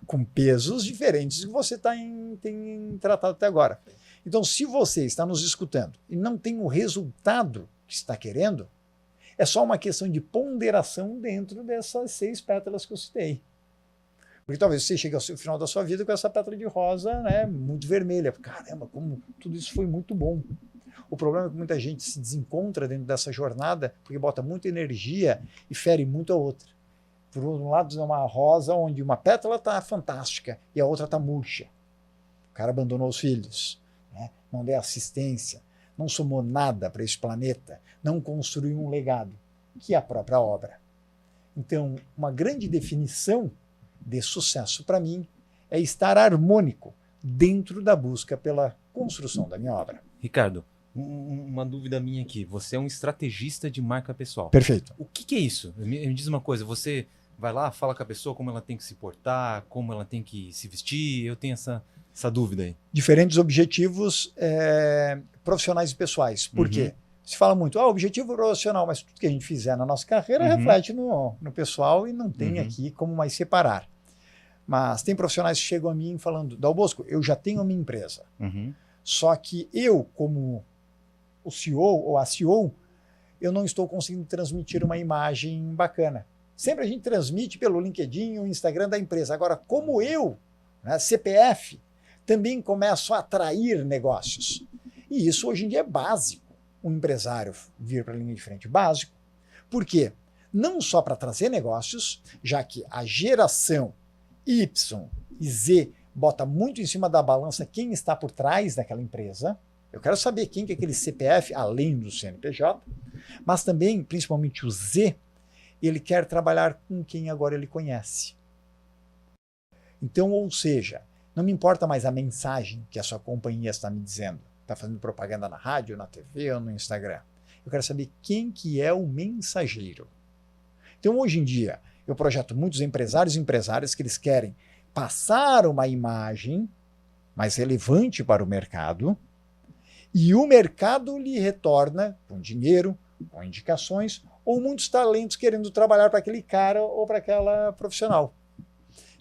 Com pesos diferentes que você tem tratado até agora. Então, se você está nos escutando e não tem o resultado que está querendo, é só uma questão de ponderação dentro dessas 6 pétalas que eu citei. Porque talvez você chegue ao final da sua vida com essa pétala de rosa, né, muito vermelha. Caramba, como tudo isso foi muito bom. O problema é que muita gente se desencontra dentro dessa jornada porque bota muita energia e fere muito a outra. Por um lado, é uma rosa onde uma pétala está fantástica e a outra está murcha. O cara abandonou os filhos, né, não deu assistência, não somou nada para esse planeta, não construiu um legado, que é a própria obra. Então, uma grande definição de sucesso para mim é estar harmônico dentro da busca pela construção da minha obra.
Ricardo, uma dúvida minha aqui. Você é um estrategista de marca pessoal.
Perfeito.
O que é isso? Me diz uma coisa, você vai lá, fala com a pessoa como ela tem que se portar, como ela tem que se vestir, eu tenho essa dúvida aí.
Diferentes objetivos profissionais e pessoais. Por quê? Se fala muito, objetivo profissional, mas tudo que a gente fizer na nossa carreira reflete no pessoal e não tem aqui como mais separar. Mas tem profissionais que chegam a mim falando, Dal Bosco, eu já tenho a minha empresa. Só que eu, como o CEO ou a CEO, eu não estou conseguindo transmitir uma imagem bacana. Sempre a gente transmite pelo LinkedIn o Instagram da empresa. Agora, como eu, né, CPF, também começo a atrair negócios. E isso hoje em dia é básico. Um empresário vir para a linha de frente, básico. Por quê? Não só para trazer negócios, já que a geração Y e Z bota muito em cima da balança quem está por trás daquela empresa. Eu quero saber quem que é aquele CPF, além do CNPJ, mas também, principalmente o Z, ele quer trabalhar com quem agora ele conhece. Então, ou seja, não me importa mais a mensagem que a sua companhia está me dizendo. Está fazendo propaganda na rádio, na TV ou no Instagram. Eu quero saber quem que é o mensageiro. Então, hoje em dia, eu projeto muitos empresários e empresárias que eles querem passar uma imagem mais relevante para o mercado e o mercado lhe retorna com dinheiro, com indicações ou muitos talentos querendo trabalhar para aquele cara ou para aquela profissional.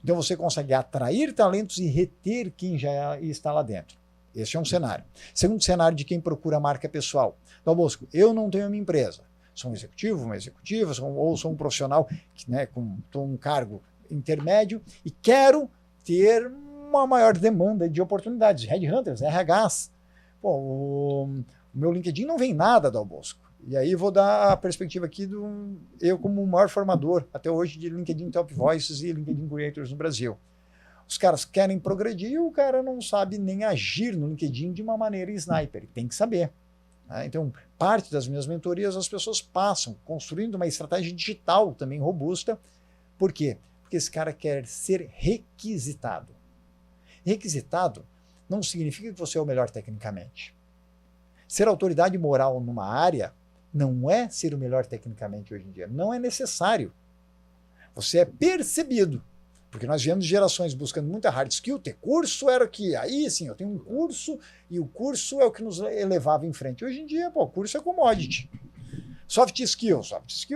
Então você consegue atrair talentos e reter quem já está lá dentro. Esse é um cenário. Segundo cenário de quem procura marca pessoal. Dal Bosco, eu não tenho a minha empresa. Sou um executivo, uma executiva, ou sou um profissional que, né, com um cargo intermédio e quero ter uma maior demanda de oportunidades. Headhunters, RHs. Pô, o meu LinkedIn não vem nada, Dal Bosco. E aí vou dar a perspectiva aqui eu como o maior formador até hoje de LinkedIn Top Voices e LinkedIn Creators no Brasil. Os caras querem progredir e o cara não sabe nem agir no LinkedIn de uma maneira sniper. Tem que saber. Né? Então, parte das minhas mentorias as pessoas passam construindo uma estratégia digital também robusta. Por quê? Porque esse cara quer ser requisitado. Requisitado não significa que você é o melhor tecnicamente. Ser autoridade moral numa área não é ser o melhor tecnicamente hoje em dia. Não é necessário. Você é percebido. Porque nós viemos de gerações buscando muita hard skill, ter curso era o que, aí sim, eu tenho um curso e o curso é o que nos elevava em frente. Hoje em dia, o curso é commodity. Soft skill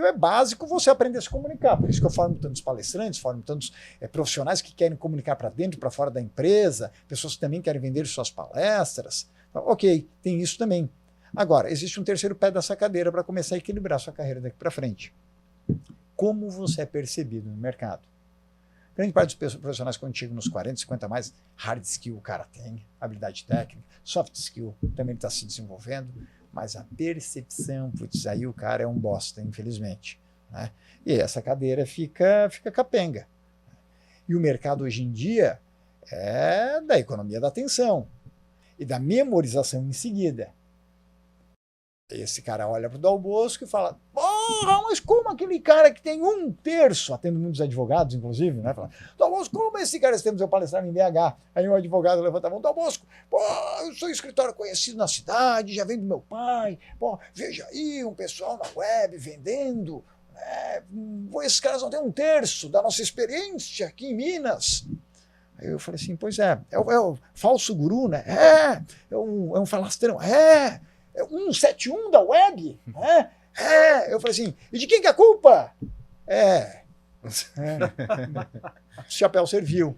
é básico você aprender a se comunicar. Por isso que eu formo tantos palestrantes, formo tantos profissionais que querem comunicar para dentro e para fora da empresa, pessoas que também querem vender suas palestras. Então, ok, tem isso também. Agora, existe um terceiro pé dessa cadeira para começar a equilibrar sua carreira daqui para frente. Como você é percebido no mercado? Grande parte dos profissionais, quando chegam nos 40, 50 mais, hard skill o cara tem, habilidade técnica, soft skill também está se desenvolvendo, mas a percepção, putz, aí o cara é um bosta, infelizmente. Né? E essa cadeira fica capenga. E o mercado hoje em dia é da economia da atenção e da memorização em seguida. Esse cara olha para o Dal Bosco e fala, porra, mas como aquele cara que tem 1/3, atendo muitos advogados, inclusive, né? Fala, Dom Bosco, como esse cara, temos eu palestrar em BH. Aí um advogado levanta a mão, Dom Bosco, pô, eu sou escritório conhecido na cidade, já vem do meu pai, pô, veja aí, um pessoal na web vendendo, esses caras não têm 1/3 da nossa experiência aqui em Minas. Aí eu falei assim, pois é o falso guru, né? É um falastrão, é 171 da web, eu falei assim, e de quem que é a culpa? O chapéu serviu.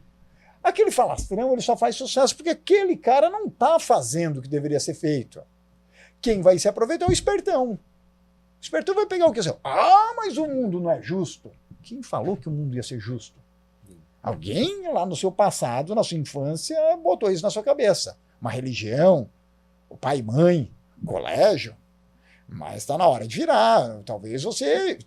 Aquele falastrão, ele só faz sucesso porque aquele cara não está fazendo o que deveria ser feito. Quem vai se aproveitar é o espertão. O espertão vai pegar o que? Mas o mundo não é justo. Quem falou que o mundo ia ser justo? Alguém lá no seu passado, na sua infância, botou isso na sua cabeça. Uma religião, o pai e mãe, colégio. Mas está na hora de virar. Talvez você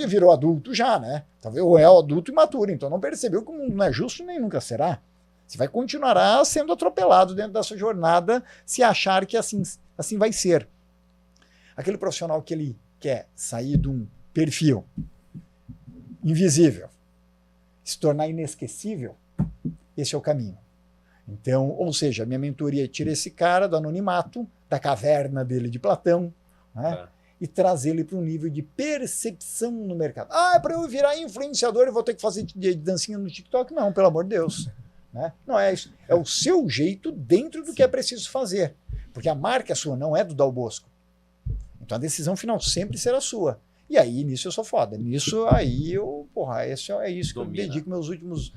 virou adulto já, né? Talvez ou é adulto imaturo, então não percebeu que o mundo não é justo nem nunca será. Você vai continuar sendo atropelado dentro dessa jornada se achar que assim vai ser. Aquele profissional que ele quer sair de um perfil invisível, se tornar inesquecível, esse é o caminho. Então, ou seja, a minha mentoria tira esse cara do anonimato, da caverna dele de Platão, né? E trazer ele para um nível de percepção no mercado. Para eu virar influenciador eu vou ter que fazer de dancinha no TikTok? Não, pelo amor de Deus. Né? Não é isso. É o seu jeito dentro do que é preciso fazer. Porque a marca é sua, não é do Dal Bosco. Então a decisão final sempre será sua. E aí, nisso eu sou foda. Nisso aí é isso que eu dedico meus últimos...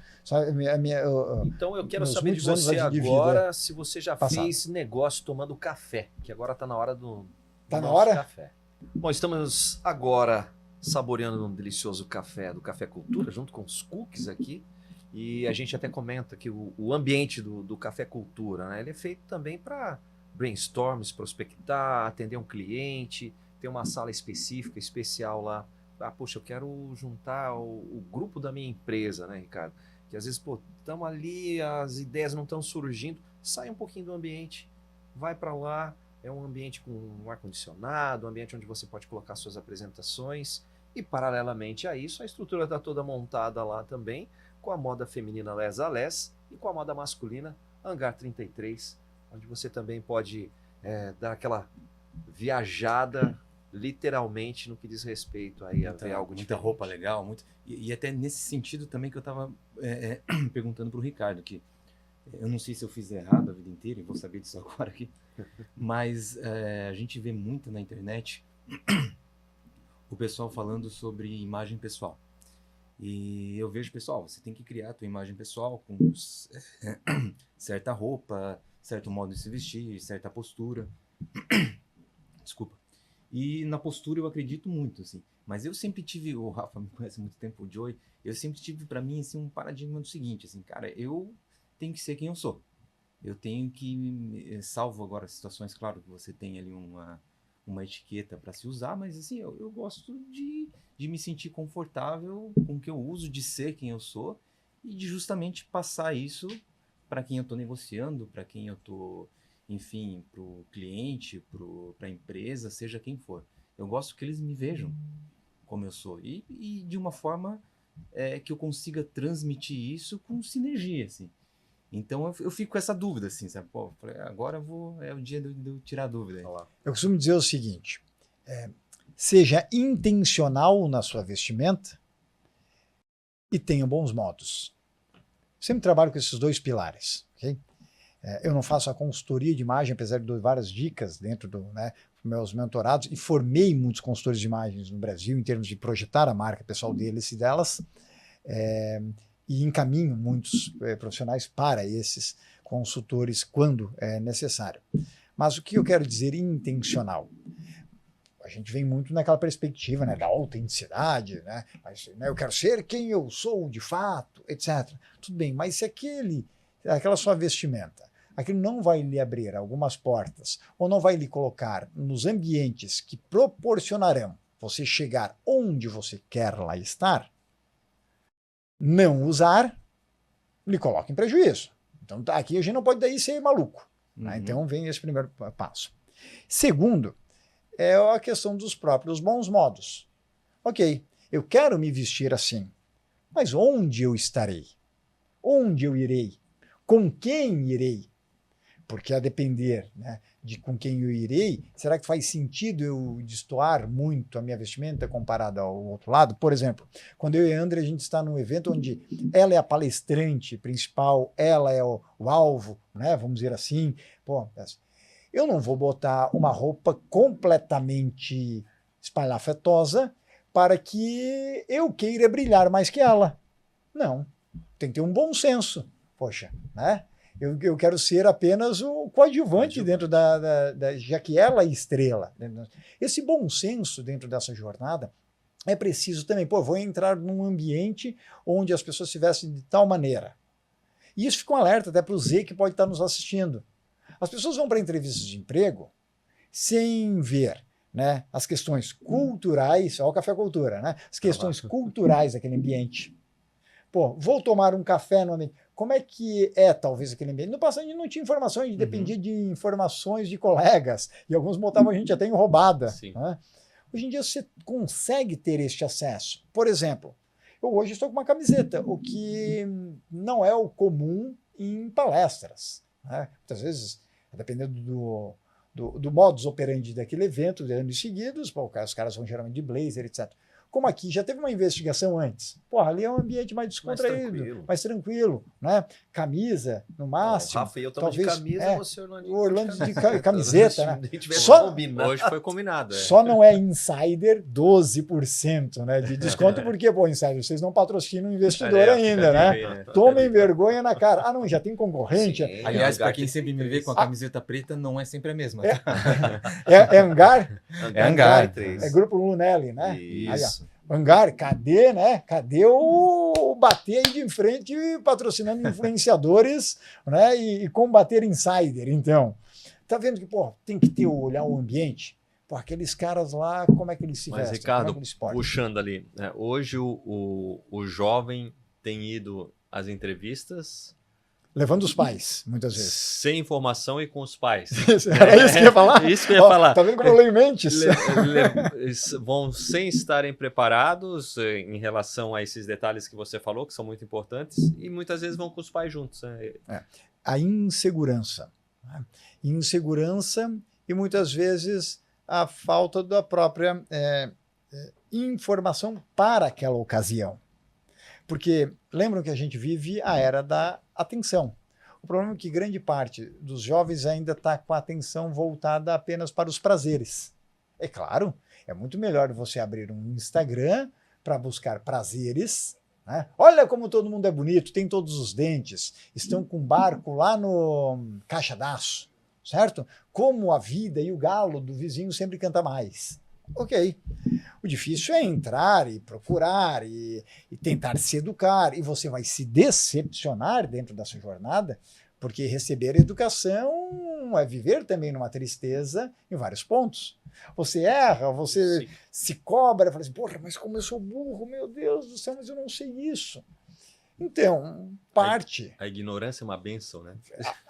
Então eu quero saber de você agora se você já fez negócio tomando café, que agora está na hora do nosso café. Bom, estamos agora saboreando um delicioso café do Café Cultura, junto com os cookies aqui. E a gente até comenta que o ambiente do Café Cultura, né, ele é feito também para brainstorms, prospectar, atender um cliente, ter uma sala específica, especial lá. Poxa, eu quero juntar o grupo da minha empresa, né, Ricardo? Que às vezes, estamos ali, as ideias não estão surgindo. Sai um pouquinho do ambiente, vai para lá. É um ambiente com um ar-condicionado, um ambiente onde você pode colocar suas apresentações. E, paralelamente a isso, a estrutura está toda montada lá também, com a moda feminina Les a Les e com a moda masculina Hangar 33, onde você também pode dar aquela viajada literalmente no que diz respeito aí a ver algo
muita roupa legal, e até nesse sentido também que eu estava perguntando para o Ricardo, que eu não sei se eu fiz errado a vida inteira, e vou saber disso agora aqui, mas a gente vê muito na internet o pessoal falando sobre imagem pessoal. E eu vejo, pessoal, você tem que criar a tua imagem pessoal com certa roupa, certo modo de se vestir, certa postura. Desculpa. E na postura eu acredito muito, assim. Mas eu sempre tive, o Rafa me conhece há muito tempo, o Joey, eu sempre tive para mim assim, um paradigma do seguinte, assim, cara, eu tenho que ser quem eu sou. Eu tenho que, salvo agora situações, claro que você tem ali uma etiqueta para se usar, mas assim, eu gosto de me sentir confortável com o que eu uso, de ser quem eu sou e de justamente passar isso para quem eu estou negociando, para quem eu estou, enfim, para o cliente, para a empresa, seja quem for. Eu gosto que eles me vejam como eu sou e de uma forma que eu consiga transmitir isso com sinergia, assim. Então eu fico com essa dúvida, assim, sabe? Agora é o dia de eu tirar a dúvida.
Eu costumo dizer o seguinte, seja intencional na sua vestimenta e tenha bons modos. Sempre trabalho com esses dois pilares, ok? Eu não faço a consultoria de imagem, apesar de dar várias dicas dentro dos meus mentorados, e formei muitos consultores de imagens no Brasil, em termos de projetar a marca pessoal deles e delas, e encaminho muitos profissionais para esses consultores quando é necessário. Mas o que eu quero dizer intencional? A gente vem muito naquela perspectiva, né, da autenticidade, né? Mas, eu quero ser quem eu sou de fato, etc. Tudo bem, mas se aquela sua vestimenta, aquilo não vai lhe abrir algumas portas, ou não vai lhe colocar nos ambientes que proporcionarão você chegar onde você quer lá estar, não usar, lhe coloca em prejuízo. Então aqui a gente não pode daí ser maluco. Né? Então vem esse primeiro passo. Segundo, é a questão dos próprios bons modos. Ok, eu quero me vestir assim, mas onde eu estarei? Onde eu irei? Com quem irei? Porque a depender, né, de com quem eu irei, será que faz sentido eu destoar muito a minha vestimenta comparada ao outro lado? Por exemplo, quando eu e a André, a gente está num evento onde ela é a palestrante principal, ela é o alvo, né, vamos dizer assim, pô, eu não vou botar uma roupa completamente espalhafatosa para que eu queira brilhar mais que ela. Não, tem que ter um bom senso. Poxa, né? Eu quero ser apenas o coadjuvante dentro já que ela é estrela. Esse bom senso dentro dessa jornada é preciso também. Pô, vou entrar num ambiente onde as pessoas se vestem de tal maneira. E isso fica um alerta até para o Z que pode estar nos assistindo. As pessoas vão para entrevistas de emprego sem ver, né, as questões culturais, olha o café cultura, né? As questões culturais daquele ambiente. Pô, vou tomar um café no ambiente. Como é que é, talvez, aquele ambiente? No passado, a gente não tinha informações, a gente dependia de informações de colegas, e alguns botavam a gente até em roubada. Né? Hoje em dia, você consegue ter este acesso. Por exemplo, eu hoje estou com uma camiseta, o que não é o comum em palestras. Né? Muitas vezes, dependendo do modus operandi daquele evento, de anos seguidos, pô, os caras vão geralmente de blazer, etc. Como aqui já teve uma investigação antes. Porra, ali é um ambiente mais descontraído, mais tranquilo, né? Camisa, no máximo.
O Rafa e eu estamos de camisa, você
o Orlando de camiseta, né?
Hoje foi combinado.
Só não é Insider 12%, né, de desconto, porque, pô, Insider, vocês não patrocinam o investidor ainda, né? Tomem vergonha na cara. Ah, não, já tem concorrente.
Sim, aliás, para quem sempre me vê com a camiseta preta, não é sempre a mesma.
É Hangar?
É Hangar.
É Grupo Lunelli, né?
Isso.
Hangar, cadê, né? Cadê o bater aí de frente patrocinando influenciadores, né? E combater insider, então. Tá vendo que, pô, tem que olhar o ambiente? Pô, aqueles caras lá, como é que eles se vestem?
Mas, Ricardo,
como é que eles
puxando ali, né? Hoje o jovem tem ido às entrevistas...
Levando os pais, muitas vezes.
Sem informação e com os pais.
Era isso que eu ia falar?
Isso que eu ia falar.
Tá vendo como eu leio mentes?
Vão sem estarem preparados em relação a esses detalhes que você falou, que são muito importantes, e muitas vezes vão com os pais juntos. Né?
A insegurança. Né? Insegurança e muitas vezes a falta da própria informação para aquela ocasião. Porque lembram que a gente vive a era da atenção. O problema é que grande parte dos jovens ainda está com a atenção voltada apenas para os prazeres. É claro, é muito melhor você abrir um Instagram para buscar prazeres. Né? Olha como todo mundo é bonito, tem todos os dentes, estão com um barco lá no Caixa d'Aço, certo? Como a vida e o galo do vizinho sempre canta mais. Ok. O difícil é entrar e procurar e tentar se educar, e você vai se decepcionar dentro dessa jornada, porque receber educação é viver também numa tristeza em vários pontos. Você erra, você se cobra, fala assim, porra, mas como eu sou burro, meu Deus do céu, mas eu não sei isso. Então, parte...
A ignorância é uma bênção, né?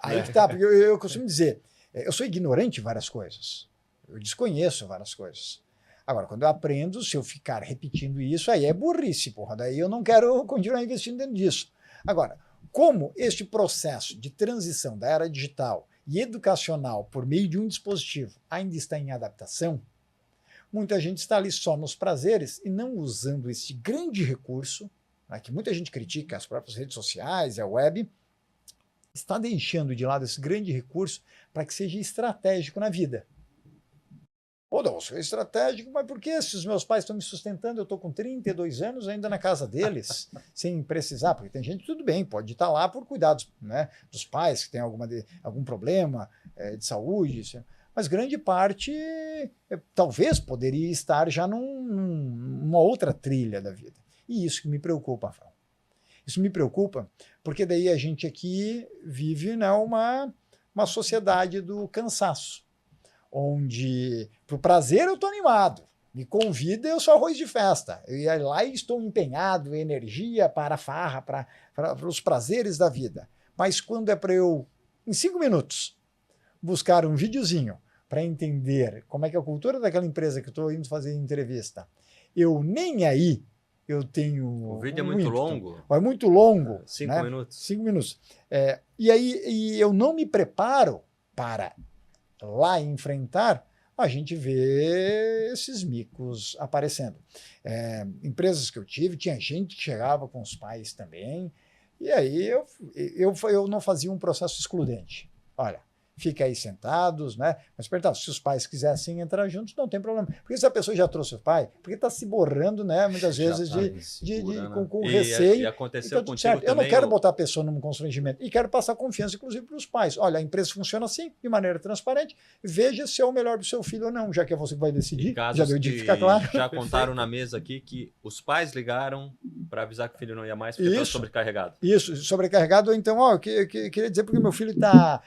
Aí que tá, porque eu costumo dizer, eu sou ignorante em várias coisas, eu desconheço várias coisas. Agora, quando eu aprendo, se eu ficar repetindo isso, aí é burrice, porra. Daí eu não quero continuar investindo dentro disso. Agora, como este processo de transição da era digital e educacional por meio de um dispositivo ainda está em adaptação, muita gente está ali só nos prazeres e não usando esse grande recurso, né, que muita gente critica, as próprias redes sociais e a web, está deixando de lado esse grande recurso para que seja estratégico na vida. Pô, não, sou estratégico, mas por que se os meus pais estão me sustentando, eu estou com 32 anos ainda na casa deles, sem precisar? Porque tem gente, tudo bem, pode estar lá por cuidados, né, dos pais que tem algum problema de saúde, mas grande parte talvez poderia estar já numa outra trilha da vida. E isso que me preocupa, Rafael. Isso me preocupa porque daí a gente aqui vive, né, uma sociedade do cansaço, onde, para o prazer, eu estou animado. Me convida, eu sou arroz de festa. Eu ia lá e estou empenhado, energia para a farra, para os prazeres da vida. Mas quando é para eu, em 5 minutos, buscar um videozinho para entender como é que é a cultura daquela empresa que eu estou indo fazer entrevista, eu nem aí, eu tenho
O vídeo é
um
muito
ímpeto.
longo.
É muito longo.
5
né?
minutos.
5 minutos. E eu não me preparo para lá enfrentar, a gente vê esses micos aparecendo. Empresas que eu tive, tinha gente que chegava com os pais também, e aí eu não fazia um processo excludente. Olha, fica aí sentados, né? Mas perguntar, se os pais quisessem entrar juntos, não tem problema. Porque se a pessoa já trouxe o pai, porque está se borrando, né? Muitas vezes com receio.
E aconteceu
Então, tudo
contigo
certo. Eu
também.
não quero botar a pessoa num constrangimento e quero passar confiança, inclusive, para os pais. Olha, a empresa funciona assim, de maneira transparente. Veja se é o melhor para o seu filho ou não, já que é você que vai decidir. Já deu de ficar claro.
Já contaram na mesa aqui que os pais ligaram para avisar que o filho não ia mais porque estava sobrecarregado.
Isso, sobrecarregado. Então, eu queria dizer porque meu filho está...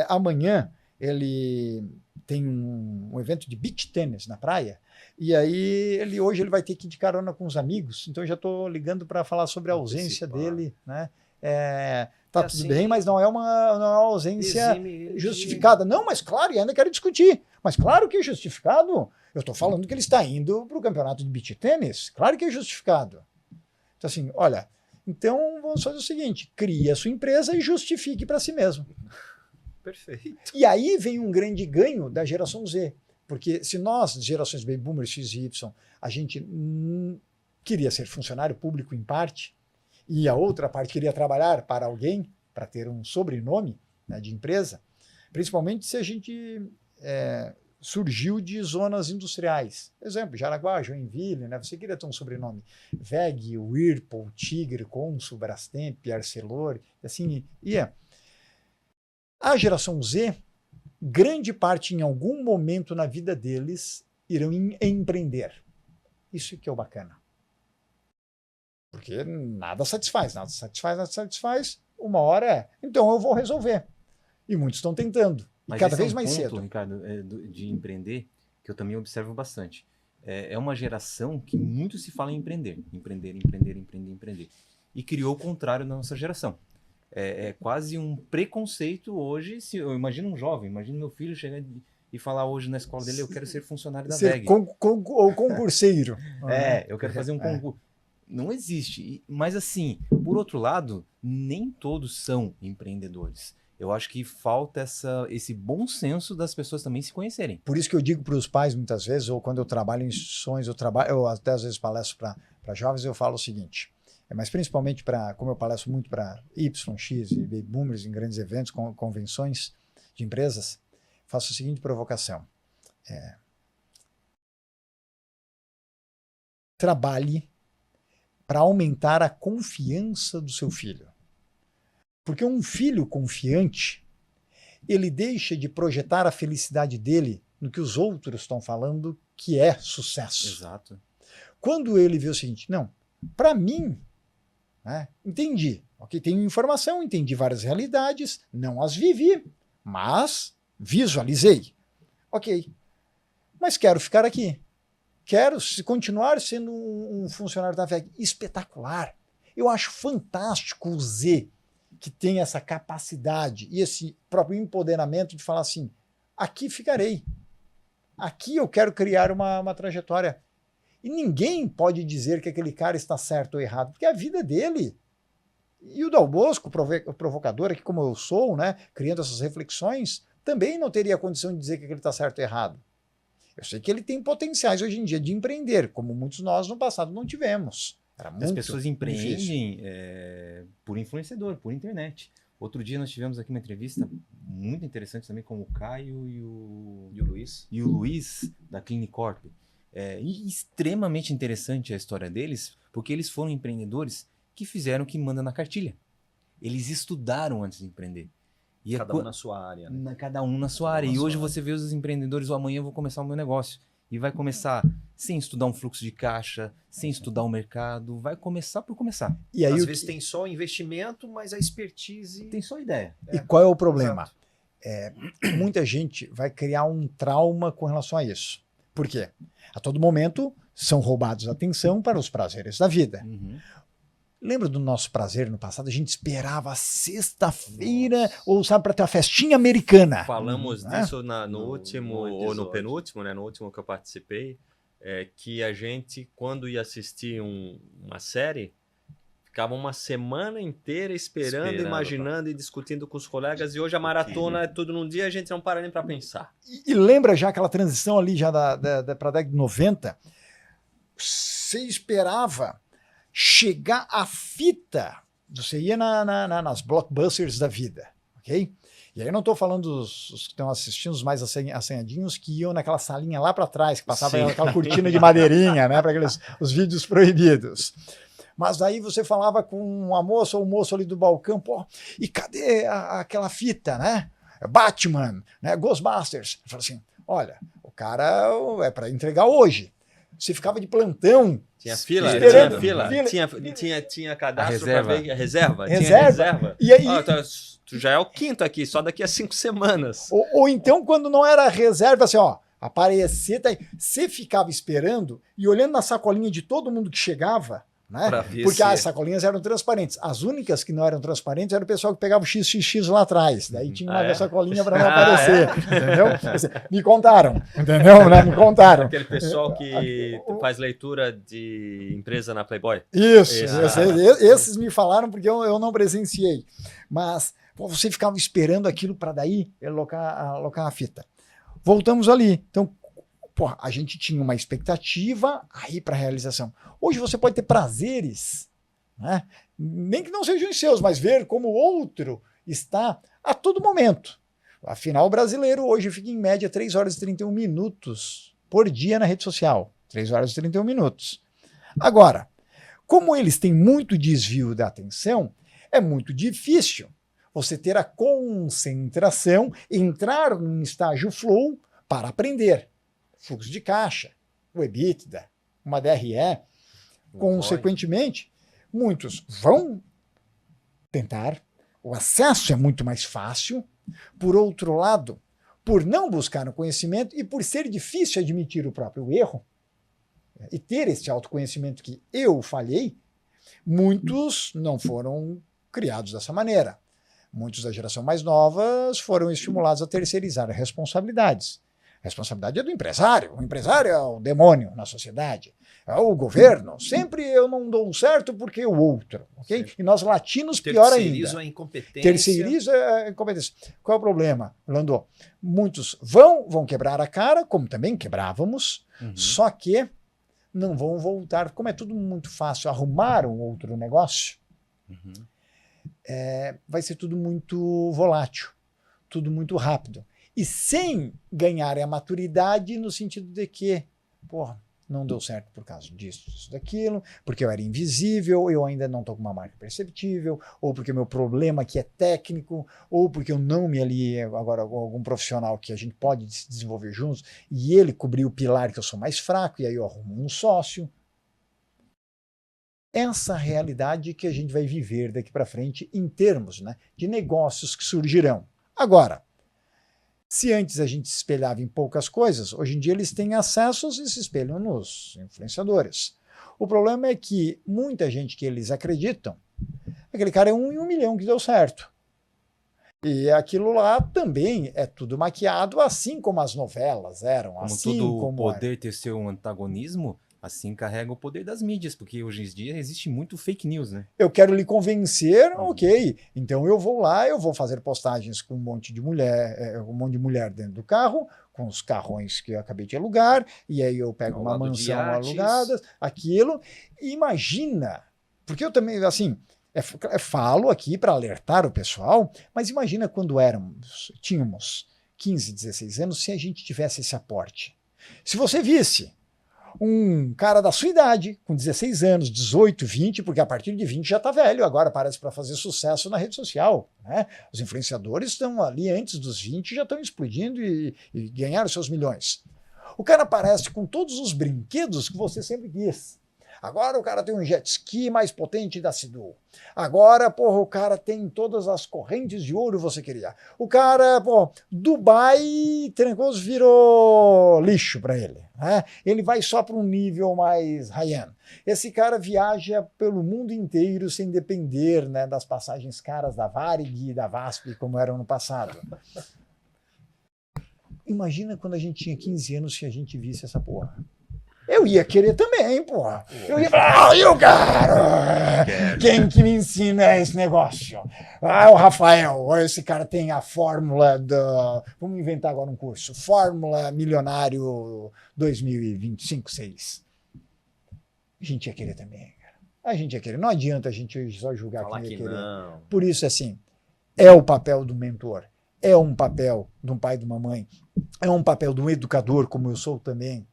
amanhã ele tem um evento de beach tênis na praia, e aí hoje ele vai ter que ir de carona com os amigos, então eu já estou ligando para falar sobre a ausência dele, né? Tá tudo bem, mas não é uma ausência justificada. Não, mas claro, e ainda quero discutir. Mas claro que é justificado. Eu estou falando que ele está indo para o campeonato de beach tênis. Claro que é justificado. Então, assim, olha, então vamos fazer o seguinte: crie a sua empresa e justifique para si mesmo.
Perfeito.
E aí vem um grande ganho da geração Z. Porque se nós, gerações Baby Boomers, X e Y, a gente queria ser funcionário público em parte, e a outra parte queria trabalhar para alguém, para ter um sobrenome, né, de empresa, principalmente se a gente surgiu de zonas industriais. Exemplo, Jaraguá, Joinville, né, você queria ter um sobrenome. VEG, Whirlpool, Tigre, Consul, Brastemp, Arcelor, assim ia. A geração Z, grande parte, em algum momento na vida deles, irão empreender. Isso que é o bacana. Porque nada satisfaz, uma hora então eu vou resolver. E muitos estão tentando.
Mas
cada
esse
vez
é um
mais
ponto,
cedo.
Ricardo, de empreender, que eu também observo bastante. É uma geração que muito se fala em empreender. Empreender. E criou o contrário na nossa geração. É quase um preconceito hoje. Se eu imagino um jovem, imagino meu filho chegar e falar hoje na escola dele: eu quero ser funcionário da VEG.
Ou concurseiro.
Eu quero fazer um concurso. Não existe. Mas assim, por outro lado, nem todos são empreendedores. Eu acho que falta esse bom senso das pessoas também se conhecerem.
Por isso que eu digo para os pais muitas vezes, ou quando eu trabalho em instituições, eu até às vezes palestro para jovens, eu falo o seguinte. Mas principalmente como eu palestro muito para Y, X e Baby Boomers em grandes eventos, convenções de empresas, faço a seguinte provocação. Trabalhe para aumentar a confiança do seu filho. Porque um filho confiante, ele deixa de projetar a felicidade dele no que os outros estão falando que é sucesso.
Exato.
Quando ele vê o seguinte, não, para mim, né, entendi, ok, tenho informação, entendi várias realidades, não as vivi, mas visualizei. Ok, mas quero ficar aqui. Quero continuar sendo um funcionário da VEG. Espetacular. Eu acho fantástico o Z, que tem essa capacidade e esse próprio empoderamento de falar assim, aqui ficarei. Aqui eu quero criar uma trajetória. E ninguém pode dizer que aquele cara está certo ou errado, porque é a vida dele. E o Dal Bosco, o provocador, aqui como eu sou, né, criando essas reflexões, também não teria a condição de dizer que ele está certo ou errado. Eu sei que ele tem potenciais hoje em dia de empreender, como muitos nós no passado não tivemos.
As pessoas empreendem por influenciador, por internet. Outro dia nós tivemos aqui uma entrevista muito interessante também com o Caio e o Luiz. E o Luiz, da Clinicorp. E extremamente interessante a história deles, porque eles foram empreendedores que fizeram o que manda na cartilha. Eles estudaram antes de empreender. E
cada um na sua área. Né?
Cada um na sua área. E hoje você vê os empreendedores, amanhã eu vou começar o meu negócio. E vai começar sem estudar um fluxo de caixa, sem estudar o mercado, vai começar por começar.
E aí
às vezes tem só investimento, mas a expertise...
Tem só ideia.
E qual é o problema? Muita gente vai criar um trauma com relação a isso. Por quê? A todo momento são roubados a atenção para os prazeres da vida.
Uhum.
Lembra do nosso prazer no passado? A gente esperava a sexta-feira, ou sabe, para ter uma festinha americana.
Falamos disso no último, ou no penúltimo, né? No último que eu participei. que a gente, quando ia assistir uma série, ficava uma semana inteira esperando, imaginando e discutindo com os colegas. E hoje a maratona é tudo num dia, a gente não para nem para pensar.
E lembra já aquela transição ali já para a década de 90? Você esperava chegar a fita. Você ia nas blockbusters da vida, ok? E aí eu não estou falando dos que estão assistindo, os mais assanhadinhos, que iam naquela salinha lá para trás, que passava aquela cortina de madeirinha, né, para os vídeos proibidos. Mas aí você falava com uma moça ou um moço ali do balcão, pô, e cadê aquela fita, né? Batman, né? Ghostbusters. Eu falo assim, olha, o cara é para entregar hoje. Você ficava de plantão.
Tinha fila? Tinha cadastro para ver a reserva? Tinha reserva.
E aí...
Tu já é o quinto aqui, só daqui a 5 semanas.
Ou então, quando não era reserva, assim, ó, aparecer, tá aí. Você ficava esperando e olhando na sacolinha de todo mundo que chegava, né? Porque as sacolinhas eram transparentes. As únicas que não eram transparentes era o pessoal que pegava o XXX lá atrás. Daí tinha uma sacolinha para não aparecer. Entendeu? Me contaram. Entendeu? Me contaram.
Aquele pessoal que faz leitura de empresa na Playboy.
Isso. Esses me falaram porque eu não presenciei. Mas você ficava esperando aquilo para daí alocar a fita. Voltamos ali. Então, porra, a gente tinha uma expectativa aí para a realização. Hoje você pode ter prazeres, né? Nem que não sejam os seus, mas ver como o outro está a todo momento. Afinal, o brasileiro hoje fica em média 3 horas e 31 minutos por dia na rede social. 3 horas e 31 minutos. Agora, como eles têm muito desvio da atenção, é muito difícil você ter a concentração, entrar num estágio flow para aprender. Fluxo de caixa, o EBITDA, uma DRE. Consequentemente, muitos vão tentar, o acesso é muito mais fácil. Por outro lado, por não buscar o conhecimento e por ser difícil admitir o próprio erro, e ter esse autoconhecimento que eu falhei, muitos não foram criados dessa maneira. Muitos da geração mais nova foram estimulados a terceirizar responsabilidades. A responsabilidade é do empresário. O empresário é o demônio na sociedade. É o governo. Sempre eu não dou certo porque o outro. Okay? E nós latinos, pior ainda.
Terceirizo a incompetência.
Terceirizo a incompetência. Qual é o problema, Landô? Muitos vão quebrar a cara, como também quebrávamos, só que não vão voltar. Como é tudo muito fácil arrumar um outro negócio, vai ser tudo muito volátil, tudo muito rápido. E sem ganhar a maturidade no sentido de que, porra, não deu certo por causa disso, daquilo, porque eu era invisível, eu ainda não estou com uma marca perceptível, ou porque o meu problema aqui é técnico, ou porque eu não me aliei agora com algum profissional que a gente pode se desenvolver juntos, e ele cobriu o pilar que eu sou mais fraco, e aí eu arrumo um sócio. Essa realidade que a gente vai viver daqui para frente em termos, né, de negócios que surgirão. Agora, se antes a gente se espelhava em poucas coisas, hoje em dia eles têm acessos e se espelham nos influenciadores. O problema é que muita gente que eles acreditam, aquele cara é 1 em 1 milhão que deu certo. E aquilo lá também é tudo maquiado, assim como as novelas eram.
Como
assim
todo
como
poder ter seu antagonismo, assim carrega o poder das mídias, porque hoje em dia existe muito fake news, né?
Eu quero lhe convencer, ok. Então eu vou lá, eu vou fazer postagens com um monte de mulher dentro do carro, com os carrões que eu acabei de alugar, e aí eu pego uma mansão alugada, aquilo. E imagina, porque eu também, assim, falo aqui para alertar o pessoal, mas imagina quando tínhamos 15, 16 anos, se a gente tivesse esse aporte. Se você visse um cara da sua idade, com 16 anos, 18, 20, porque a partir de 20 já está velho, agora parece para fazer sucesso na rede social, né? Os influenciadores estão ali antes dos 20, já estão explodindo e ganharam seus milhões. O cara aparece com todos os brinquedos que você sempre quis. Agora o cara tem um jet ski mais potente da Sea-Doo. Agora, porra, o cara tem todas as correntes de ouro que você queria. O cara, pô, Dubai, trancoso, virou lixo para ele. Né? Ele vai só para um nível mais high-end. Esse cara viaja pelo mundo inteiro sem depender, né, das passagens caras da Varig e da VASP, como eram no passado. Imagina quando a gente tinha 15 anos se a gente visse essa porra. Eu ia querer também, porra. Eu ia falar, eu quero! Quem que me ensina esse negócio? O Rafael, esse cara tem a fórmula da... Vamos inventar agora um curso. Fórmula Milionário 2025, 6. A gente ia querer também, cara. A gente ia querer. Não adianta a gente só julgar
Falar
quem ia
que
querer.
não.
Por isso, assim, é o papel do mentor. É um papel de um pai e de uma mãe. É um papel de um educador, como eu sou também.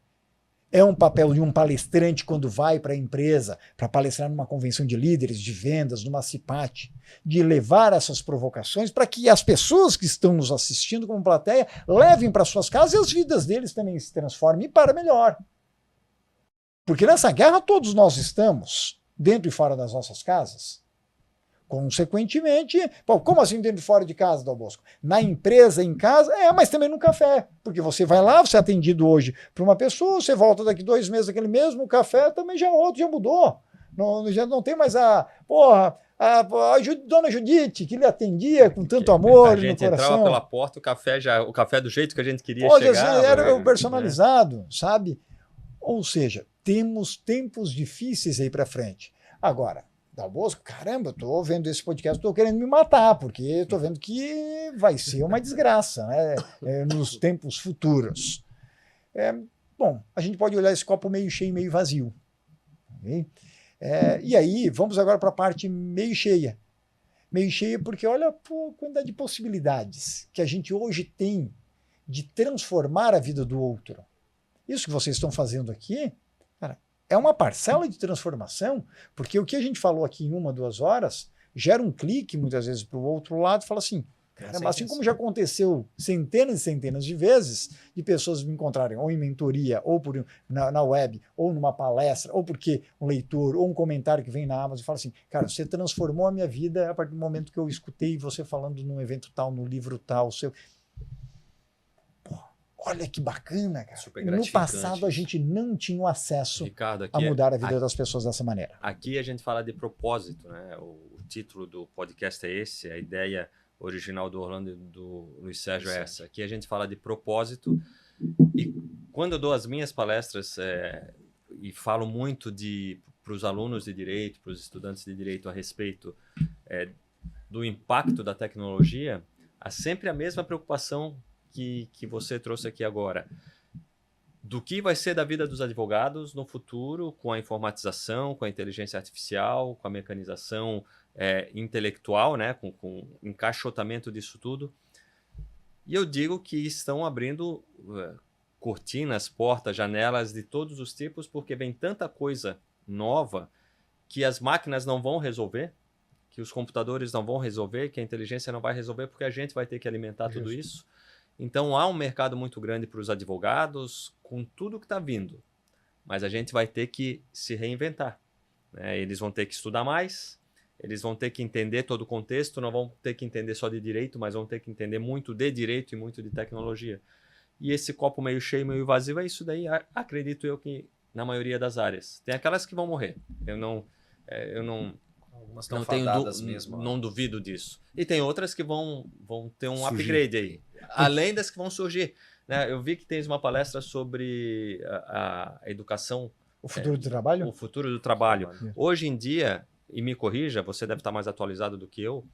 É um papel de um palestrante quando vai para a empresa, para palestrar numa convenção de líderes, de vendas, numa CIPAT, de levar essas provocações para que as pessoas que estão nos assistindo como plateia levem para suas casas e as vidas deles também se transformem para melhor. Porque nessa guerra todos nós estamos, dentro e fora das nossas casas. Consequentemente, pô, como assim dentro e fora de casa, Dal Bosco? Na empresa, em casa, mas também no café. Porque você vai lá, você é atendido hoje por uma pessoa, você volta daqui 2 meses aquele mesmo café, também já é outro, já mudou. Já não tem mais a dona Judite, que lhe atendia com tanto amor no coração.
A gente entrava pela porta, o café do jeito que a gente queria
chegar.
Assim,
era personalizado, sabe? Ou seja, temos tempos difíceis aí para frente. Agora, Dal Bosco, caramba, eu tô vendo esse podcast, tô querendo me matar, porque eu tô vendo que vai ser uma desgraça, né? Nos tempos futuros. Bom, a gente pode olhar esse copo meio cheio e meio vazio. Okay? E aí, vamos agora para a parte meio cheia. Meio cheia porque olha a quantidade de possibilidades que a gente hoje tem de transformar a vida do outro. Isso que vocês estão fazendo aqui, cara, é uma parcela de transformação, porque o que a gente falou aqui em 1, 2 horas gera um clique muitas vezes para o outro lado e fala assim, caramba, assim como já aconteceu centenas e centenas de vezes de pessoas me encontrarem ou em mentoria, ou na web, ou numa palestra, ou porque um leitor, ou um comentário que vem na Amazon e fala assim, cara, você transformou a minha vida a partir do momento que eu escutei você falando num evento tal, no livro tal, Olha que bacana, cara. No passado a gente não tinha o acesso, Ricardo, a mudar a vida das pessoas dessa maneira.
Aqui a gente fala de propósito, né? O título do podcast é esse, a ideia original do Orlando e do Luiz Sérgio é essa. Aqui a gente fala de propósito e quando eu dou as minhas palestras e falo muito para os alunos de direito, para os estudantes de direito a respeito do impacto da tecnologia, há sempre a mesma preocupação que você trouxe aqui agora. Do que vai ser da vida dos advogados no futuro com a informatização, com a inteligência artificial, com a mecanização intelectual, né? com o encaixotamento disso tudo. E eu digo que estão abrindo cortinas, portas, janelas de todos os tipos, porque vem tanta coisa nova que as máquinas não vão resolver, que os computadores não vão resolver, que a inteligência não vai resolver, porque a gente vai ter que alimentar tudo isso. Então, há um mercado muito grande para os advogados, com tudo que está vindo. Mas a gente vai ter que se reinventar, né? Eles vão ter que estudar mais, eles vão ter que entender todo o contexto, não vão ter que entender só de direito, mas vão ter que entender muito de direito e muito de tecnologia. E esse copo meio cheio, meio vazio, é isso daí, acredito eu que na maioria das áreas. Tem aquelas que vão morrer. Eu não duvido disso. E tem outras que vão ter um upgrade aí. Além das que vão surgir. Né? Eu vi que tens uma palestra sobre a educação.
O futuro do trabalho?
O futuro do trabalho. Hoje em dia, e me corrija, você deve estar mais atualizado do que eu,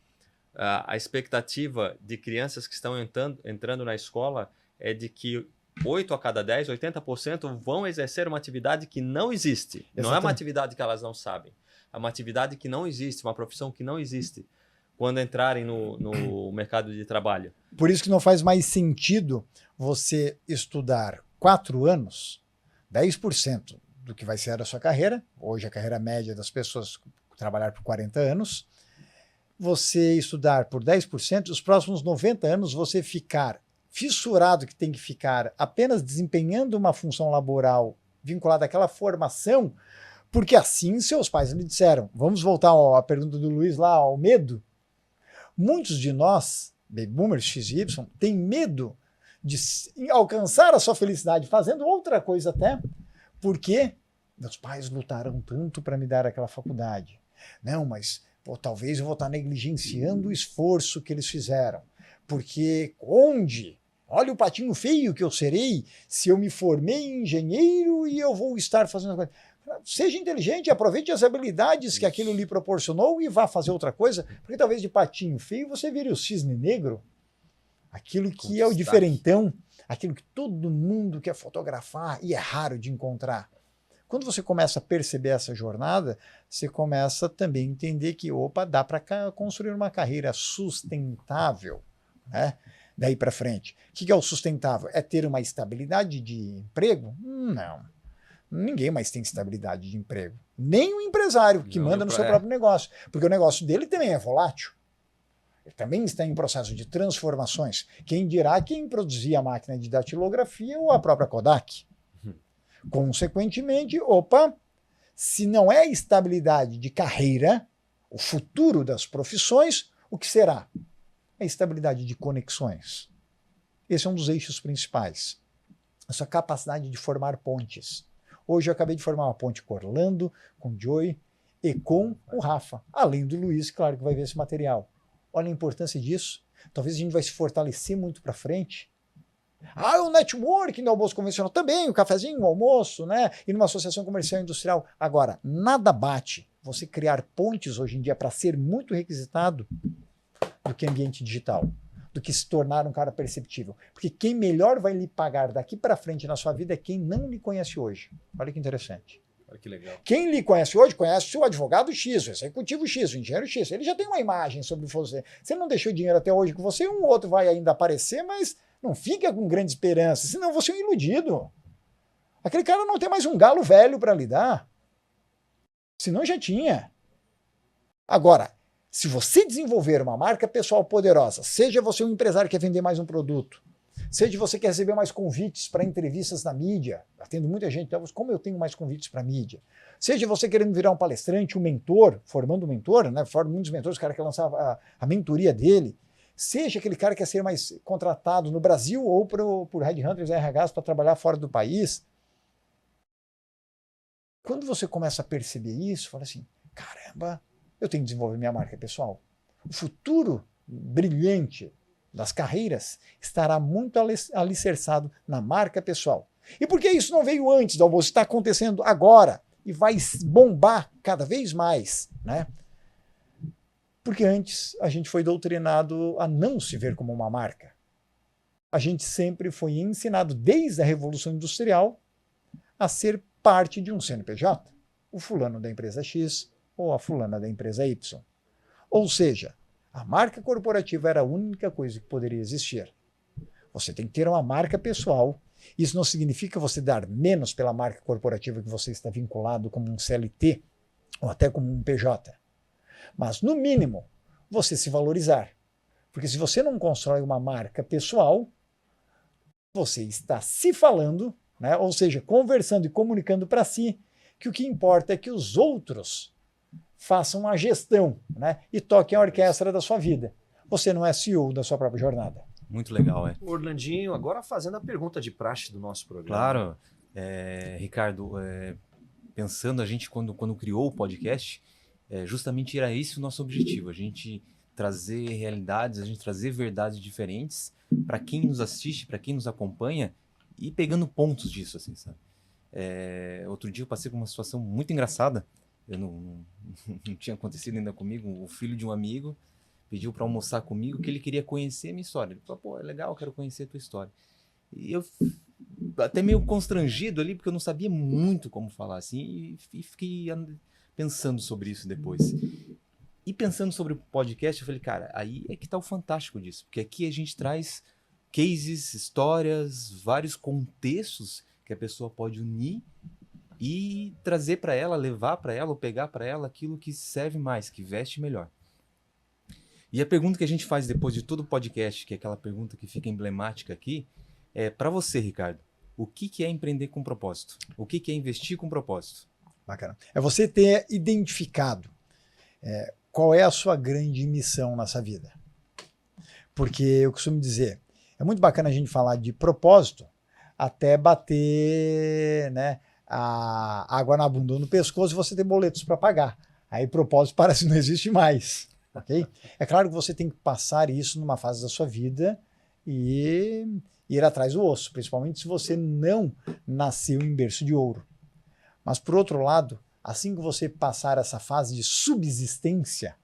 a expectativa de crianças que estão entrando na escola é de que 8 a cada 10, 80% vão exercer uma atividade que não existe. Exatamente. Não é uma atividade que elas não sabem. É uma atividade que não existe, uma profissão que não existe quando entrarem no mercado de trabalho.
Por isso que não faz mais sentido você estudar 4 anos, 10% do que vai ser a sua carreira, hoje a carreira média das pessoas trabalhar por 40 anos, você estudar por 10%, os próximos 90 anos você ficar fissurado que tem que ficar apenas desempenhando uma função laboral vinculada àquela formação, porque assim seus pais lhe disseram. Vamos voltar à pergunta do Luiz lá, ao medo. Muitos de nós, baby boomers XY, têm medo de alcançar a sua felicidade fazendo outra coisa até, porque meus pais lutaram tanto para me dar aquela faculdade. Não, mas talvez eu vou estar negligenciando o esforço que eles fizeram. Porque onde Olha o patinho feio que eu serei se eu me formei em engenheiro e eu vou estar fazendo coisa. Seja inteligente, aproveite as habilidades que aquilo lhe proporcionou e vá fazer outra coisa, porque talvez de patinho feio você vire o cisne negro, aquilo que é o diferentão, aquilo que todo mundo quer fotografar e é raro de encontrar. Quando você começa a perceber essa jornada, você começa também a entender que, opa, dá para construir uma carreira sustentável, né? Daí para frente. O que é o sustentável? É ter uma estabilidade de emprego? Não. Ninguém mais tem estabilidade de emprego. Nem o empresário que manda no seu próprio negócio. Porque o negócio dele também é volátil. Ele também está em processo de transformações. Quem dirá quem produzia a máquina de datilografia ou a própria Kodak? Consequentemente, opa, se não é estabilidade de carreira, o futuro das profissões, o que será? A estabilidade de conexões. Esse é um dos eixos principais. A sua capacidade de formar pontes. Hoje eu acabei de formar uma ponte com Orlando, com o Joey e com o Rafa. Além do Luiz, claro que vai ver esse material. Olha a importância disso. Talvez a gente vai se fortalecer muito para frente. O networking no almoço convencional também, o cafezinho, o almoço, né? E numa associação comercial e industrial. Agora, nada bate você criar pontes hoje em dia para ser muito requisitado do que ambiente digital, do que se tornar um cara perceptível. Porque quem melhor vai lhe pagar daqui para frente na sua vida é quem não lhe conhece hoje. Olha que interessante.
Olha que legal.
Quem lhe conhece hoje, conhece o advogado X, o executivo X, o engenheiro X. Ele já tem uma imagem sobre você. Você não deixou dinheiro até hoje com você, um outro vai ainda aparecer, mas não fica com grande esperança, senão você é um iludido. Aquele cara não tem mais um galo velho para lidar. Senão já tinha. Agora, se você desenvolver uma marca pessoal poderosa, seja você um empresário que quer vender mais um produto, seja você quer receber mais convites para entrevistas na mídia, atendo muita gente, então, como eu tenho mais convites para mídia, seja você querendo virar um palestrante, um mentor, formando um mentor, né? Forma muitos mentores, o cara quer lançar a mentoria dele, seja aquele cara que quer ser mais contratado no Brasil ou por headhunters, RHs para trabalhar fora do país. Quando você começa a perceber isso, fala assim, caramba, eu tenho que desenvolver minha marca pessoal. O futuro brilhante das carreiras estará muito alicerçado na marca pessoal. E por que isso não veio antes do almoço? Está acontecendo agora e vai bombar cada vez mais, né? Porque antes a gente foi doutrinado a não se ver como uma marca. A gente sempre foi ensinado desde a Revolução Industrial a ser parte de um CNPJ. O fulano da empresa X ou a fulana da empresa Y. Ou seja, a marca corporativa era a única coisa que poderia existir. Você tem que ter uma marca pessoal. Isso não significa você dar menos pela marca corporativa que você está vinculado como um CLT ou até como um PJ. Mas, no mínimo, você se valorizar. Porque se você não constrói uma marca pessoal, você está se falando, né? Ou seja, conversando e comunicando para si que o que importa é que os outros façam a gestão, né? E toquem a orquestra da sua vida. Você não é CEO da sua própria jornada.
Muito legal, é.
Orlandinho, agora fazendo a pergunta de praxe do nosso programa.
Claro. Ricardo, pensando a gente quando criou o podcast, justamente era esse o nosso objetivo, a gente trazer realidades, a gente trazer verdades diferentes para quem nos assiste, para quem nos acompanha e pegando pontos disso, assim, sabe? Outro dia eu passei por uma situação muito engraçada, não tinha acontecido ainda comigo, o filho de um amigo pediu para almoçar comigo que ele queria conhecer a minha história. Ele falou, pô, é legal, eu quero conhecer a tua história. E eu até meio constrangido ali, porque eu não sabia muito como falar, assim, e fiquei pensando sobre isso depois. E pensando sobre o podcast, eu falei, cara, aí é que tá o fantástico disso, porque aqui a gente traz cases, histórias, vários contextos que a pessoa pode unir e trazer para ela, levar para ela ou pegar para ela aquilo que serve mais, que veste melhor. E a pergunta que a gente faz depois de todo o podcast, que é aquela pergunta que fica emblemática aqui, é para você, Ricardo, o que é empreender com propósito? O que é investir com propósito?
Bacana. É você ter identificado qual é a sua grande missão nessa vida. Porque eu costumo dizer, é muito bacana a gente falar de propósito até bater, né, a água na bunda ou no pescoço e você ter boletos para pagar. Aí propósito parece que não existe mais. Okay? É claro que você tem que passar isso numa fase da sua vida e ir atrás do osso, principalmente se você não nasceu em berço de ouro. Mas, por outro lado, assim que você passar essa fase de subsistência,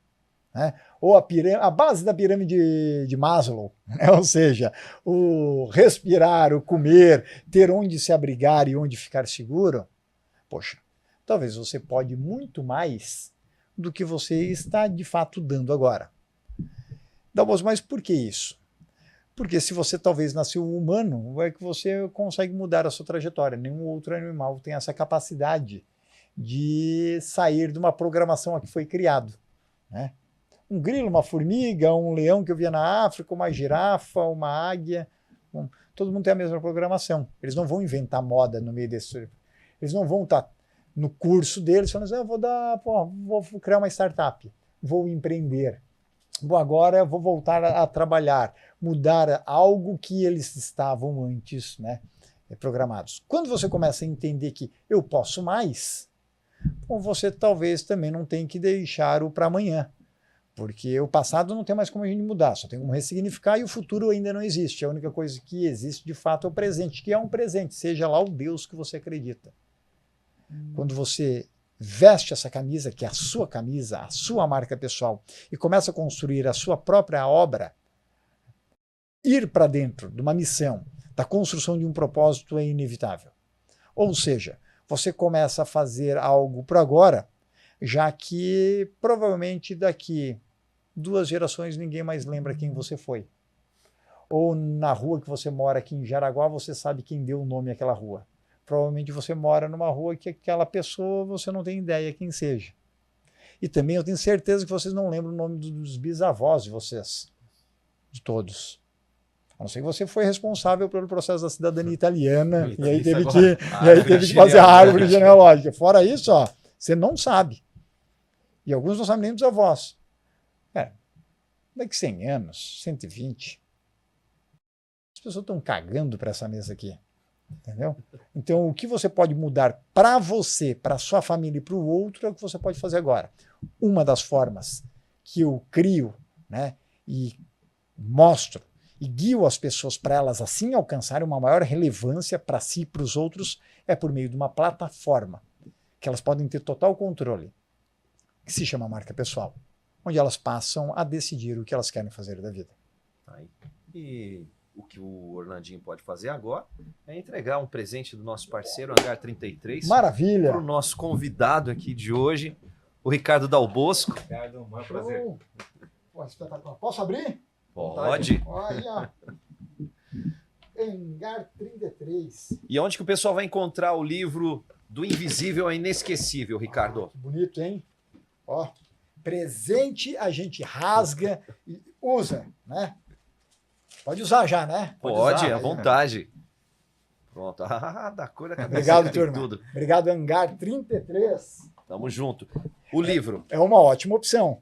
né, ou a base da pirâmide de Maslow, né, ou seja, o respirar, o comer, ter onde se abrigar e onde ficar seguro, poxa, talvez você pode muito mais do que você está de fato dando agora. Dalbozo, mas por que isso? Porque se você talvez nasceu humano, é que você consegue mudar a sua trajetória. Nenhum outro animal tem essa capacidade de sair de uma programação a que foi criado, né? Um grilo, uma formiga, um leão que eu via na África, uma girafa, uma águia, todo mundo tem a mesma programação. Eles não vão inventar moda no meio desse... Eles não vão estar no curso deles falando assim, vou criar uma startup, vou empreender. Agora eu vou voltar a trabalhar, mudar algo que eles estavam antes, né, programados. Quando você começa a entender que eu posso mais, bom, você talvez também não tenha que deixar o para amanhã, porque o passado não tem mais como a gente mudar, só tem como ressignificar e o futuro ainda não existe. A única coisa que existe de fato é o presente, que é um presente, seja lá o Deus que você acredita. Quando você veste essa camisa, que é a sua camisa, a sua marca pessoal, e começa a construir a sua própria obra, ir para dentro de uma missão, da construção de um propósito é inevitável. Ou seja, você começa a fazer algo por agora, já que provavelmente daqui 2 gerações ninguém mais lembra quem você foi. Ou na rua que você mora aqui em Jaraguá, você sabe quem deu o nome àquela rua. Provavelmente você mora numa rua que aquela pessoa você não tem ideia quem seja. E também eu tenho certeza que vocês não lembram o nome dos bisavós de vocês, de todos. A não ser que você foi responsável pelo processo da cidadania italiana e aí teve que fazer a árvore genealógica. Fora isso, ó, você não sabe. E alguns não sabem nem dos avós. Daqui 100 anos, 120, as pessoas estão cagando para essa mesa aqui. Entendeu? Então, o que você pode mudar para você, para sua família e para o outro é o que você pode fazer agora. Uma das formas que eu crio, né, e mostro e guio as pessoas para elas assim alcançarem uma maior relevância para si e para os outros é por meio de uma plataforma que elas podem ter total controle, que se chama marca pessoal, onde elas passam a decidir o que elas querem fazer da vida.
E o que o Orlandinho pode fazer agora é entregar um presente do nosso parceiro Hangar 33.
Maravilha!
Para o nosso convidado aqui de hoje, o Ricardo Dalbosco.
Ricardo, um prazer.
Pô, espetacular. Posso abrir?
Pode.
Olha! Hangar 33.
E onde que o pessoal vai encontrar o livro Do Invisível ao Inesquecível, Ricardo?
Que bonito, hein? Ó, presente a gente rasga e usa, né? Pode usar já, né?
Pode,
usar,
à vontade. Pronto. Da cor da cabeça.
Obrigado,
tem
turma.
tudo.
Obrigado, Hangar 33.
Tamo junto. O livro.
É uma ótima opção.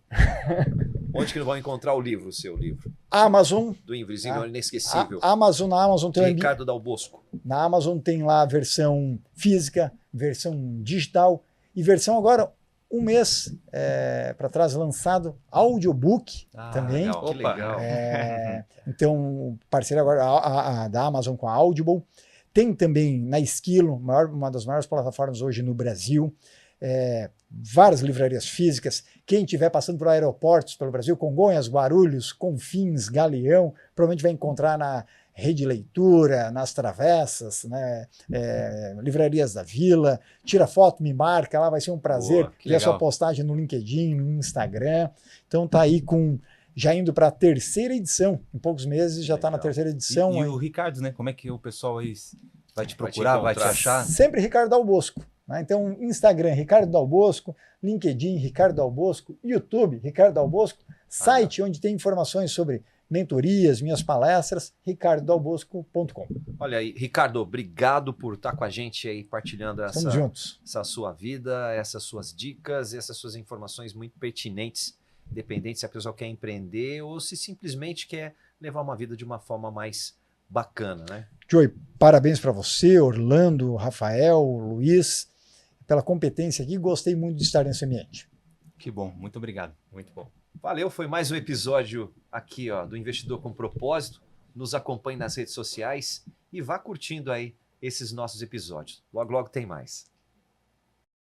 Onde que vão encontrar o livro, o seu livro?
Amazon.
Do Invisível ao Inesquecível.
Na Amazon
de
tem
Ricardo Dalbosco.
Na Amazon tem lá a versão física, versão digital e versão agora um mês para trás lançado audiobook também.
Legal, que legal.
Então, parceiro agora da Amazon com a Audible. Tem também na Esquilo, uma das maiores plataformas hoje no Brasil. Várias livrarias físicas. Quem estiver passando por aeroportos pelo Brasil, Congonhas, Guarulhos, Confins, Galeão, provavelmente vai encontrar na Rede Leitura, nas Travessas, né? Livrarias da Vila. Tira foto, me marca, lá vai ser um prazer ver a sua postagem no LinkedIn, no Instagram. Então tá aí já indo para a 3ª edição, em poucos meses já está na 3ª edição.
E o Ricardo, né? Como é que o pessoal aí vai te procurar, vai te achar?
Sempre Ricardo Dalbosco. Né? Então, Instagram, Ricardo Dalbosco, LinkedIn, Ricardo Dalbosco, YouTube, Ricardo Dalbosco, site onde tem informações sobre mentorias, minhas palestras, ricardodalbosco.com.
Olha aí, Ricardo, obrigado por estar com a gente aí, partilhando essa sua vida, essas suas dicas, essas suas informações muito pertinentes, independente se a pessoa quer empreender ou se simplesmente quer levar uma vida de uma forma mais bacana, né?
Joey, parabéns para você, Orlando, Rafael, Luiz, pela competência aqui. Gostei muito de estar nesse ambiente.
Que bom, muito obrigado.
Muito bom.
Valeu, foi mais um episódio aqui do Investidor com Propósito. nos acompanhe nas redes sociais e vá curtindo aí esses nossos episódios. Logo, logo tem mais.